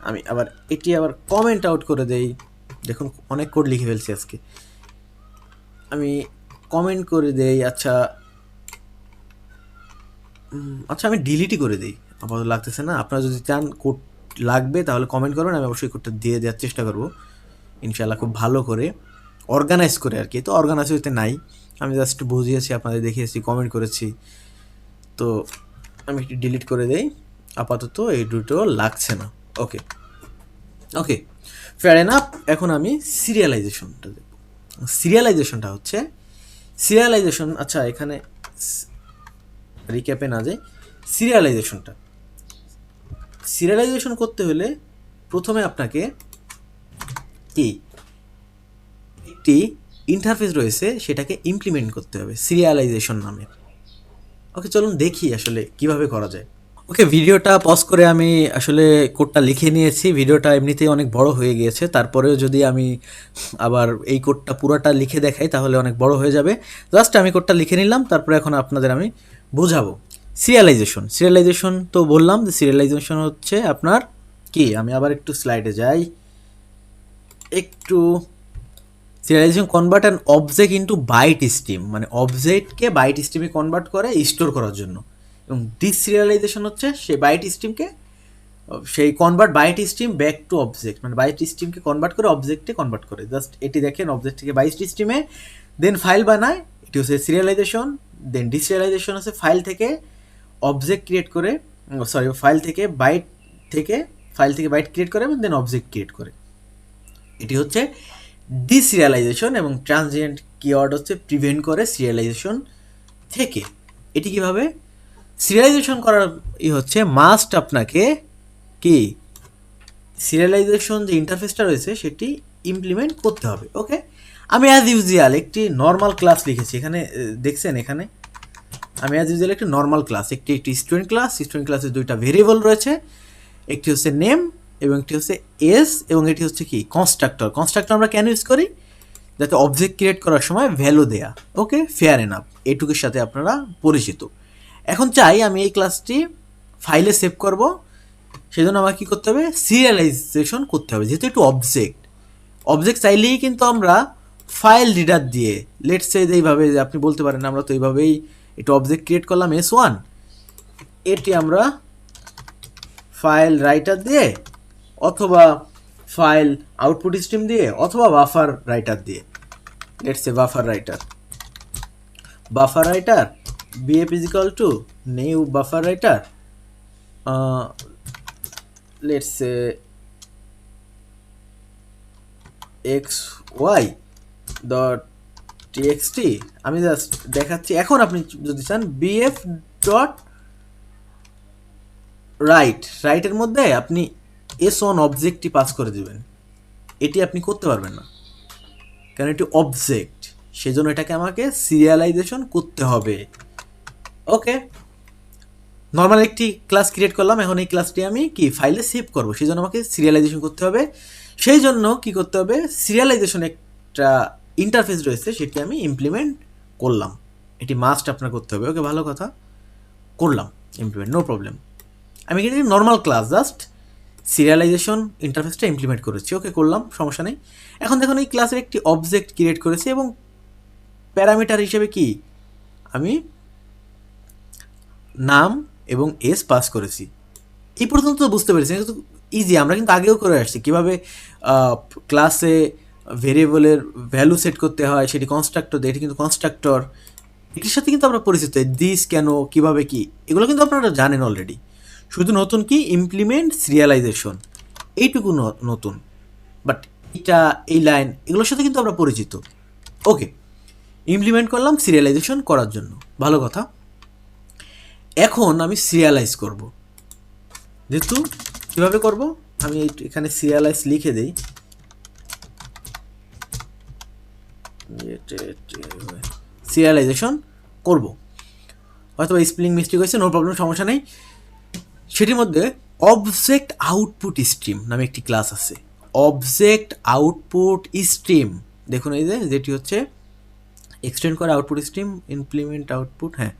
আমি আবার এটি আবার কমেন্ট আউট করে দেই। দেখুন অনেক কোড লিখে ফেলছি আজকে, আমি কমেন্ট করে দেই। আচ্ছা আচ্ছা আমি ডিলিটই করে দিই, আপাতত লাগতেছে না। আপনারা যদি চান কোড লাগবে তাহলে কমেন্ট করবেন, আমি অবশ্যই কোডটা দিয়ে দেওয়ার চেষ্টা করবো ইনশাল্লাহ, খুব ভালো করে অর্গানাইজ করে আর কি। তো অর্গানাইজ হইতে নাই, আমি জাস্ট বুঝিয়েছি, আপনাদের দেখিয়েছি, কমেন্ট করেছি। তো আমি একটু ডিলিট করে দেই, আপাতত এই দুটো লাগছে না। ওকে ওকে ফেয়ার এনাফ। এখন আমি সিরিয়ালাইজেশনটা দেখব। সিরিয়ালাইজেশনটা হচ্ছে সিরিয়ালাইজেশন, আচ্ছা এখানে রিক্যাপে না যায়। সিরিয়ালাইজেশন করতে হলে প্রথমে আপনাকে কি একটি ইন্টারফেস রয়েছে সেটাকে ইমপ্লিমেন্ট করতে হবে সিরিয়ালাইজেশন নামে। ওকে চলুন দেখি আসলে কিভাবে করা যায়। ওকে ভিডিওটা পজ করে আমি আসলে কোডটা লিখে নিয়েছি। ভিডিওটা এমনিতেই অনেক বড় হয়ে গিয়েছে, তারপরেও যদি আমি আবার এই কোডটা পুরোটা লিখে দেখাই তাহলে অনেক বড় হয়ে যাবে। জাস্ট আমি কোডটা লিখে নিলাম, তারপরে এখন আপনাদের আমি বোঝাবো। সিরিয়ালাইজেশন তো বললাম যে সিরিয়ালাইজেশন হচ্ছে আপনার কি, আমি আবার একটু স্লাইডে যাই, একটু serialization convert an object into byte stream, মানে অবজেক্টকে বাইট স্ট্রিমে কনভার্ট করে স্টোর করার জন্য। এবং ডিসিরিয়ালাইজেশন হচ্ছে সেই বাইট স্ট্রিমকে, সেই convert byte stream back to object, মানে বাইট স্ট্রিমকে কনভার্ট করে অবজেক্টে কনভার্ট করে। জাস্ট এটি দেখেন, অবজেক্ট থেকে বাইট স্ট্রিমে দেন ফাইল বানায়, এটি হচ্ছে সিরিয়ালাইজেশন। দেন ডিসিরিয়ালাইজেশন হচ্ছে ফাইল থেকে অবজেক্ট ক্রিয়েট করে, সরি ফাইল থেকে বাইট ক্রিয়েট করে এবং দেন অবজেক্ট ক্রিয়েট করে। এটি হচ্ছে ডিসিরিয়ালাইজেশন এবং ট্রানজিয়েন্ট কিওয়ার্ড হচ্ছে প্রিভেন্ট করে সিরিয়ালাইজেশন থেকে। এটি কিভাবে সিরিয়ালাইজেশন করার হচ্ছে মাস্ট আপনাকে কি সিরিয়ালাইজেশন যে ইন্টারফেসটা রয়েছে সেটি ইমপ্লিমেন্ট করতে হবে। ওকে, আমি অ্যাজ ইউজুয়াল একটি নর্মাল ক্লাস লিখেছি এখানে, দেখছেন এখানে আমি অ্যাজ ইউজুয়াল একটি নর্মাল ক্লাস, একটি স্টুডেন্ট ক্লাসের দুইটা ভেরিয়েবল রয়েছে, একটি হচ্ছে নেম এবং একটি হচ্ছে এস, এবং এটি হচ্ছে কি কনস্ট্রাক্টর আমরা কেন ইউজ করি, যাতে অবজেক্ট ক্রিয়েট করার সময় ভ্যালু দেয়া। ওকে, ফেয়ার এনাফ, এটুকুর সাথে আপনারা পরিচিত। এখন চাই আমি এই ক্লাসটি ফাইলে সেভ করব, সেজন্য আমাকে কী করতে হবে, সিরিয়ালাইজেশন করতে হবে, যেহেতু একটু অবজেক্ট চাইলেই কিন্তু আমরা ফাইল রিডার দিয়ে লেটস সে এইভাবে, যে আপনি বলতে পারেন আমরা তো এইভাবেই একটু অবজেক্ট ক্রিয়েট করলাম S1, এটি আমরা ফাইল রাইটার দিয়ে অথবা ফাইল আউটপুট স্ট্রিম দিয়ে অথবা বাফার রাইটার দিয়ে, let's say buffer writer bf is equal to new buffer writer, let's say xy dot txt, আমি জাস্ট দেখাচ্ছি। এখন আপনি যদি চান bf ডট রাইটের মধ্যে আপনি s1 অবজেক্টটি পাস করে দিবেন, এটি আপনি করতে পারবেন না কারণ এটি অবজেক্ট, সেজন্য এটাকে আমাকে সিরিয়ালাইজেশন করতে হবে। ওকে, নর্মাল একটি ক্লাস ক্রিয়েট করলাম, এখন এই ক্লাসটি আমি কি ফাইলে সেভ করবো, সেই জন্য আমাকে সিরিয়ালাইজেশন করতে হবে। সেই জন্য কি করতে হবে, সিরিয়ালাইজেশন একটা ইন্টারফেস রয়েছে সেটি আমি ইমপ্লিমেন্ট করলাম, এটি মাস্ট আপনার করতে হবে। ওকে, ভালো কথা, করলাম ইমপ্লিমেন্ট, নো প্রবলেম। আমি কিন্তু নর্মাল ক্লাস জাস্ট সিরিয়ালাইজেশন ইন্টারফেসটা ইমপ্লিমেন্ট করেছি। ওকে, করলাম, সমস্যা নেই। এখন দেখুন এই ক্লাসের একটি অবজেক্ট ক্রিয়েট করেছি এবং প্যারামিটার হিসেবে কি আমি নাম এবং এস পাস করেছি। এই পর্যন্ত তো বুঝতে পেরেছি, কিন্তু ইজি, আমরা কিন্তু আগেও করে আসছি কীভাবে ক্লাসে ভেরিয়েবলের ভ্যালু সেট করতে হয়, সেটি কনস্ট্রাক্টর দিয়ে, এটি কিন্তু কনস্ট্রাক্টর, এটির সাথে কিন্তু আমরা পরিচিত, দিস কেন, কীভাবে কি, এগুলো কিন্তু আপনারা জানেন অলরেডি। শুধু নতুন কি ইমপ্লিমেন্ট সিরিয়ালাইজেশন, এইটুকু নতুন, বাট এটা এই লাইন এগুলোর সাথে কিন্তু আমরা পরিচিত। ওকে, ইমপ্লিমেন্ট করলাম সিরিয়ালাইজেশন করার জন্য, ভালো কথা। এখন আমি সিরিয়ালাইজ করব, যেহেতু কীভাবে করব, আমি এখানে সিরিয়ালাইজ লিখে দিই, সিরিয়ালাইজেশন করব, হয়তো স্পেলিং মিস্টেক হয়েছে, নো প্রবলেম, সমস্যা নেই। সেটির মধ্যে অবজেক্ট আউটপুট স্ট্রিম নামে একটি ক্লাস আছে, অবজেক্ট আউটপুট স্ট্রিম, দেখুন এই যেটি হচ্ছে এক্সটেন্ড করে আউটপুট স্ট্রিম, ইমপ্লিমেন্ট আউটপুট, হ্যাঁ,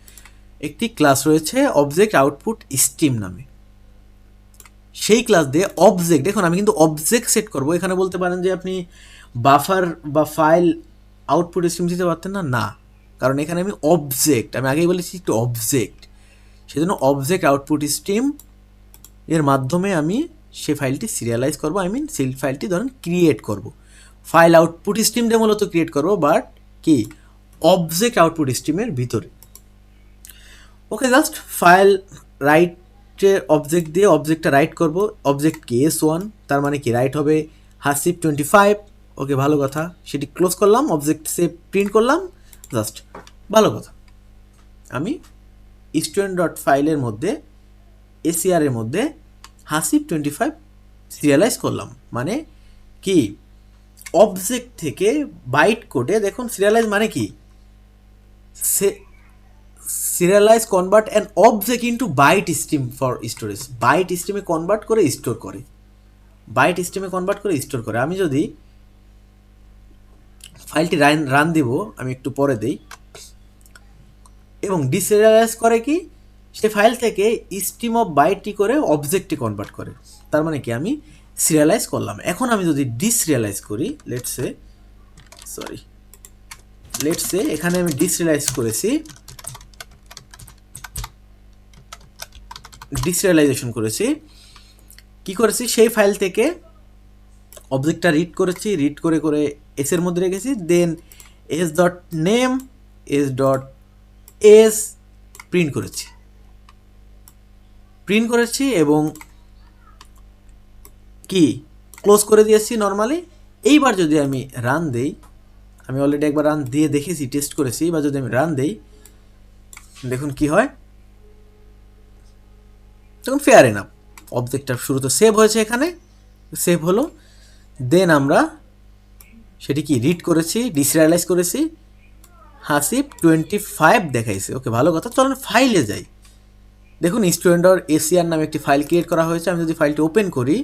একটি ক্লাস রয়েছে অবজেক্ট আউটপুট স্ট্রিম নামে। সেই ক্লাস দিয়ে অবজেক্ট, দেখুন আমি কিন্তু অবজেক্ট সেট করব, এখানে বলতে পারেন যে আপনি বাফার বা ফাইল আউটপুট স্ট্রিম দিতে পারতেন না, না, কারণ এখানে আমি অবজেক্ট, আমি আগেই বলেছি একটু অবজেক্ট, সেজন্য অবজেক্ট আউটপুট স্ট্রিম এর মাধ্যমে আমি সেই ফাইলটি সিরিয়ালাইজ করব, সেই ফাইলটি ধরুন ক্রিয়েট করব, ফাইল আউটপুট স্ট্রিম দিয়ে মূলত ক্রিয়েট করব, বাট কি অবজেক্ট আউটপুট স্ট্রিমের ভিতরে। ওকে, জাস্ট ফাইল রাইটের অবজেক্ট দিয়ে অবজেক্টটা রাইট করব, অবজেক্ট কি S1, তার মানে কি রাইট হবে হাসিব 25। ওকে, ভালো কথা, সেটি ক্লোজ করলাম, অবজেক্ট সেভ প্রিন্ট করলাম, জাস্ট ভালো কথা। আমি স্টুডেন্ট ডট ফাইলের মধ্যে ACR এর মধ্যে হাসিব 25 সিরিয়ালাইজ করলাম, মানে কি অবজেক্ট থেকে বাইট কোডে, দেখুন সিরিয়ালাইজ মানে কি, serialize convert an object into byte stream for storage, byte স্ট্রিমে কনভার্ট করে স্টোর করে, বাইট স্ট্রিমে কনভার্ট করে স্টোর করে। আমি যদি ফাইলটি রান দিব, আমি একটু পরে দেই, এবং ডিসিরিয়ালাইজ করে কি, সে ফাইল থেকে স্ট্রিম অফ বাইটটি করে অবজেক্টে কনভার্ট করে, তার মানে কি আমি সিরিয়ালাইজ করলাম। এখন আমি যদি ডিসিরিয়ালাইজ করি, লেটস সে এখানে আমি ডিসিরিয়ালাইজ করেছি, ডিসিরিয়ালাইজেশন করেছি, কি করেছি, সেই ফাইল থেকে অবজেক্টটা রিড করেছি, রিড করে করে এস এর মধ্যে রেখেছি, then S dot name S dot S print করেছি এবং কি ক্লোজ করে দিয়েছি নর্মালি। এইবার যদি আমি রান দেই, আমি অলরেডি একবার রান দিয়ে দেখেছি, টেস্ট করেছি। বা যদি আমি রান দেই, দেখুন কি হয়। দেখুন ফেয়ার এনাফ, অবজেক্টটা শুরুতে সেভ হয়েছে, এখানে সেভ হলো। দেন আমরা সেটি কি রিড করেছি, ডিসরিয়ালাইজ করেছি, হাসিব 25 দেখাইছে। ওকে, ভালো কথা। চলুন ফাইলে যাই। দেখুন স্টুডেন্ট অর এসিআর নামে একটি ফাইল ক্রিয়েট করা হয়েছে। আমি যদি ফাইলটি ওপেন করি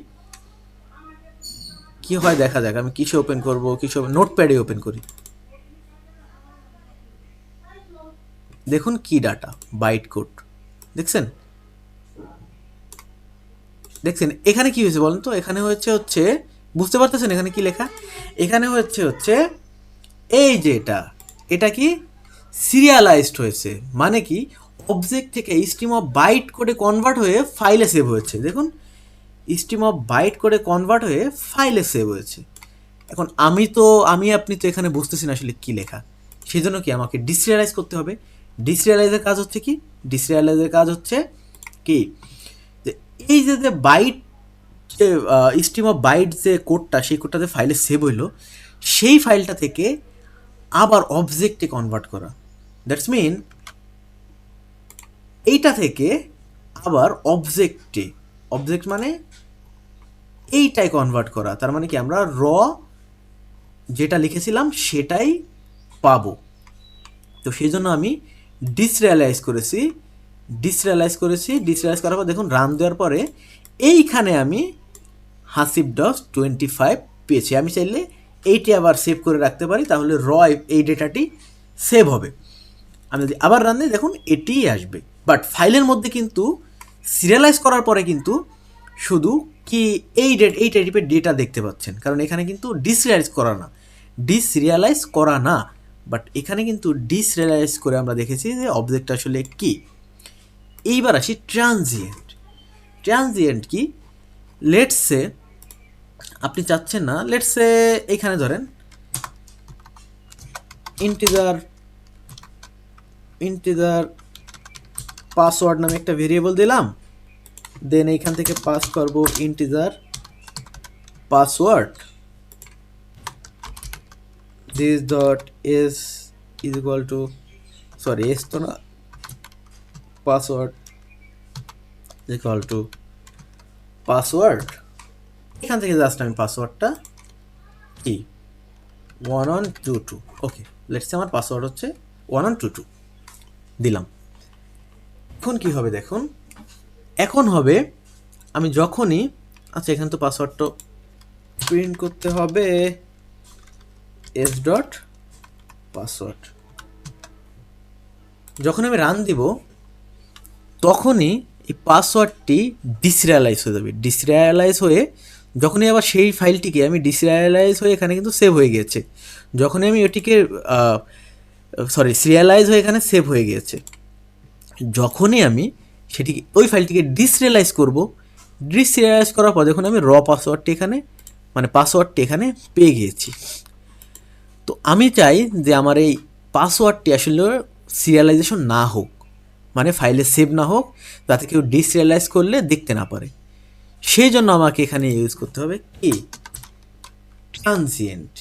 কি হয় দেখা যাক। আমি কিসে ওপেন করব, কিসে নোটপ্যাডে ওপেন করি। দেখুন কি ডাটা, বাইট কোড দেখছেন। দেখছেন এখানে কি হয়েছে বলেন তো? এখানে হচ্ছে বুঝতে পারতেছেন এখানে কি লেখা? এখানে হচ্ছে এই যে এটা কি সিরিয়ালাইজড হয়েছে, মানে কি অবজেক্ট থেকে স্ট্রিম অফ বাইট কোডে কনভার্ট হয়ে ফাইলে সেভ হয়েছে। দেখুন স্ট্রিম অফ বাইট কোডে কনভার্ট হয়ে ফাইলে সেভ হয়েছে। এখন আমি আপনি তো এখানে বুঝতেছি না আসলে কি লেখা, সেই জন্য কি আমাকে ডিসরিয়ালাইজ করতে হবে। ডিসরিয়ালাইজের কাজ হচ্ছে কি, ডিসরিয়ালাইজের কাজ হচ্ছে কি, যে এই যে বাইট, যে স্ট্রিম অফ বাইট যে কোডটা, সেই কোডটাতে ফাইলে সেভ হইলো, সেই ফাইলটা থেকে আবার অবজেক্টে কনভার্ট করা। দ্যাটস মিন এইটা থেকে আবার অবজেক্টে, অবজেক্ট মানে এইটাই কনভার্ট করা। তার মানে কি আমরা র যেটা লিখেছিলাম সেটাই পাবো। তো সেই জন্য আমি ডিসরিয়ালাইজ করেছি। ডিসরিয়ালাইজ করার পর দেখুন রান দেওয়ার পরে এইখানে আমি হাসিব ডট 25 পেয়েছি। আমি চাইলে এইটি আবার সেভ করে রাখতে পারি, তাহলে র এই ডেটাটি সেভ হবে। আমি যদি আবার রান দিই দেখুন এটিই আসবে। বাট ফাইলের মধ্যে কিন্তু সিরিয়ালাইজ করার পরে কিন্তু শুধু কি এই টাইপের ডেটা দেখতে পাচ্ছেন, কারণ এখানে কিন্তু ডিসরিয়ালাইজ করা না। বাট এখানে কিন্তু ডিসরিয়ালাইজ করে আমরা দেখেছি যে অবজেক্ট আসলে কি। এইবার আসি ট্রানজিয়েন্ট। ট্রানজিয়েন্ট কি, লেটসে আপনি চাচ্ছেন না, লেটসে এইখানে ধরেন ইন্টিজার পাসওয়ার্ড নামে একটা ভেরিয়েবল দিলাম। দেন এইখান থেকে পাস করব integer password, this dot S is equal two, sorry S তো না, পাসওয়ার্ড ইকুয়াল টু পাসওয়ার্ড। এখান থেকে জাস্ট আমি পাসওয়ার্ডটা কি 1122, ওকে লেটস আমার পাসওয়ার্ড হচ্ছে 1122 দিলাম। এখন কি হবে দেখুন, এখন হবে আমি যখনই, আচ্ছা এখানে তো পাসওয়ার্ডটা প্রিন্ট করতে হবে, এস ডট পাসওয়ার্ড। যখন আমি রান দিব তখনই এই পাসওয়ার্ডটি ডিসরিয়ালাইজ হয়ে যাবে। ডিসরিয়ালাইজ হয়ে যখনই আবার সেই ফাইলটিকে আমি ডিসরিয়ালাইজ হয়ে এখানে কিন্তু সেভ হয়ে গিয়েছে, যখনই আমি ওটিকে সিরিয়ালাইজ হয়ে এখানে সেভ হয়ে গিয়েছে, যখনই আমি সেটিকে ওই ফাইলটিকে ডিসরিয়ালাইজ করব, ডিসরিয়ালাইজ করার পর দেখুন আমি পাসওয়ার্ডটি এখানে, মানে পাসওয়ার্ডটি এখানে পেয়ে গিয়েছি। তো আমি চাই যে আমার এই পাসওয়ার্ডটি আসলে সিরিয়ালাইজেশন না হোক, মানে ফাইলে সেভ না হোক, যাতে কেউ ডিসরিয়ালাইজ করলে দেখতে না পারে। সেই জন্য আমাকে এখানে ইউজ করতে হবে কি, ট্রানজিয়েন্ট।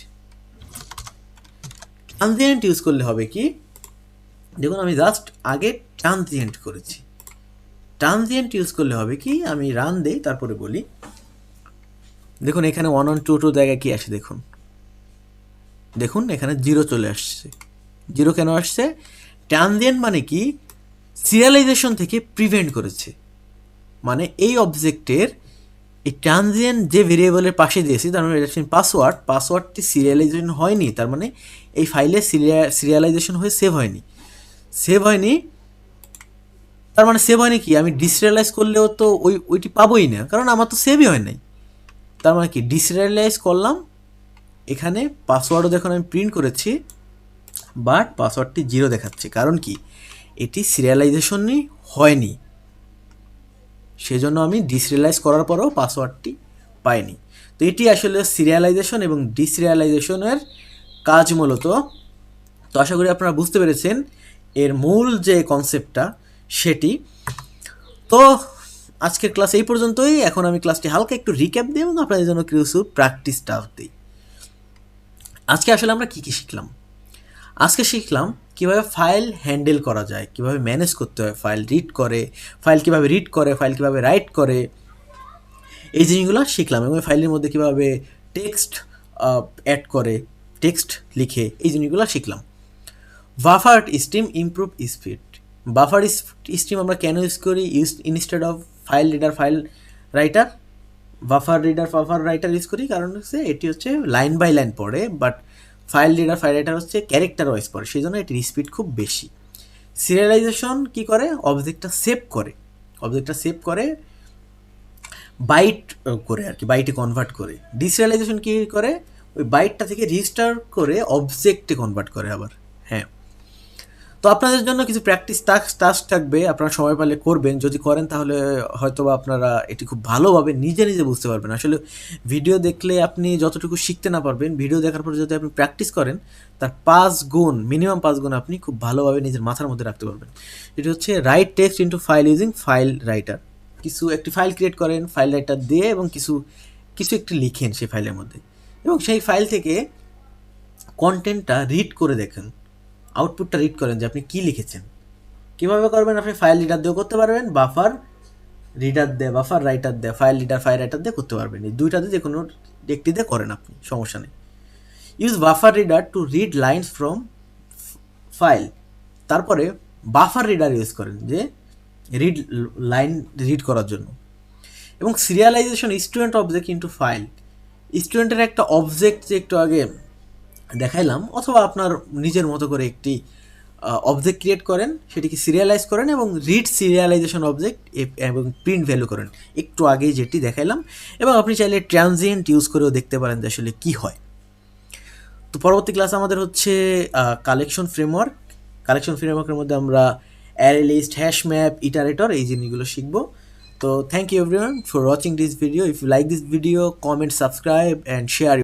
ট্রানজিয়েন্ট ইউজ করলে হবে কি, দেখুন আমি জাস্ট আগে ট্রানজিয়েন্ট করেছি। ট্রানজিয়েন্ট ইউজ করলে হবে কি, আমি রান দেই তারপরে বলি। দেখুন এখানে 1122 জায়গায় কি আসে দেখুন, দেখুন এখানে 0 চলে আসছে। 0 কেন আসছে? ট্রানজিয়েন্ট মানে কি, সিরিয়ালাইজেশন থেকে প্রিভেন্ট করেছে। মানে এই অবজেক্টের এই ট্রানজিয়েন্ট যে ভেরিয়েবলের পাশে দিয়েছি, তার মানে পাসওয়ার্ডটি সিরিয়ালাইজেশন হয়নি, তার মানে এই ফাইলে সিরিয়ালাইজেশন হয়ে সেভ হয়নি। তার মানে সেভ হয়নি কি, আমি ডিসরিয়ালাইজ করলেও তো ওইটি পাবোই না, কারণ আমার তো সেভই হয় নাই। তার মানে কি ডিসরিয়ালাইজ করলাম, এখানে পাসওয়ার্ডও দেখুন আমি প্রিন্ট করেছি, বাট পাসওয়ার্ডটি 0 দেখাচ্ছে, কারণ কি এটি সিরিয়ালাইজেশনই হয়নি। সেজন্য আমি ডিসরিয়ালাইজ করার পরেও পাসওয়ার্ডটি পাইনি। তো এটি আসলে সিরিয়ালাইজেশন এবং ডিসরিয়ালাইজেশনের কাজ মূলত। তো আশা করি আপনারা বুঝতে পেরেছেন এর মূল যে কনসেপ্টটা সেটি। তো আজকের ক্লাস এই পর্যন্তই। এখন আমি ক্লাসটি হালকা একটু রিক্যাপ দিই এবং আপনাদের জন্য কিছু প্র্যাকটিস টাস্ক দিই। আজকে আসলে আমরা কী কী শিখলাম? আজকে শিখলাম কীভাবে ফাইল হ্যান্ডেল করা যায়, কীভাবে ম্যানেজ করতে হয়, ফাইল কীভাবে রিড করে, ফাইল কীভাবে রাইট করে, এই জিনিসগুলো শিখলাম। এবং ফাইলের মধ্যে কীভাবে টেক্সট অ্যাড করে, টেক্সট লিখে, এই জিনিসগুলো শিখলাম। Buffer stream improve speed. Buffer stream আমরা কেন ইউজ করি? Instead of file reader, file writer, buffer writer use করি, কারণ হচ্ছে এটি হচ্ছে লাইন বাই লাইন পড়ে, but file reader, file writer হচ্ছে ক্যারেক্টার ওয়াইজ পড়ে, সেই জন্য এটির স্পিড খুব বেশি। সিরিয়ালাইজেশন কি করে? অবজেক্টটা সেভ করে বাইট করে আর কি, বাইটে কনভার্ট করে। ডিসিরিয়ালাইজেশন কী করে? ওই বাইটটা থেকে রেজিস্টার করে অবজেক্টে কনভার্ট করে আবার। হ্যাঁ, তো আপনাদের জন্য কিছু প্র্যাকটিস টাস্ক থাকবে, আপনারা সময় পেলে করবেন। যদি করেন তাহলে হয়তো বা আপনারা এটি খুব ভালোভাবে নিজে নিজে বুঝতে পারবেন। আসলে ভিডিও দেখলে আপনি যতটুকু শিখতে না পারবেন, ভিডিও দেখার পর যদি আপনি প্র্যাকটিস করেন, তার মিনিমাম 5 গুণ আপনি খুব ভালোভাবে নিজের মাথার মধ্যে রাখতে পারবেন। এটি হচ্ছে right text into file using file writer. একটি ফাইল ক্রিয়েট করেন ফাইল রাইটার দিয়ে, এবং কিছু একটি লিখেন সেই ফাইলের মধ্যে, এবং সেই ফাইল থেকে কন্টেন্টটা রিড করে দেখেন, আউটপুটটা রিড করেন যে আপনি কী লিখেছেন। কীভাবে করবেন? আপনি ফাইল রিডার দিয়েও করতে পারবেন, বাফার রাইটার দিয়ে, ফাইল রাইটার দিয়ে করতে পারবেন। এই দুইটাতে যে কোনো একটি দিয়ে করেন আপনি, সমস্যা নেই। Use buffer reader to read lines from file. তারপরে বাফার রিডার ইউজ করেন যে লাইন রিড করার জন্য। এবং serialisation student object into file. স্টুডেন্টের একটা অবজেক্ট যে একটু আগে দেখাইলাম, অথবা আপনার নিজের মতো করে একটি অবজেক্ট ক্রিয়েট করেন, সেটিকে সিরিয়ালাইজ করেন, এবং রিড সিরিয়ালাইজেশন অবজেক্ট এবং প্রিন্ট ভ্যালু করেন, একটু আগেই যেটি দেখাইলাম। এবং আপনি চাইলে ট্রানজিয়েন্ট ইউজ করেও দেখতে পারেন যে আসলে কী হয়। তো পরবর্তী ক্লাস আমাদের হচ্ছে কালেকশন ফ্রেমওয়ার্কের মধ্যে আমরা array list, hash map, iterator, এই জিনিসগুলো শিখবো। তো thank you everyone for watching this video. If you like this video, comment, subscribe and share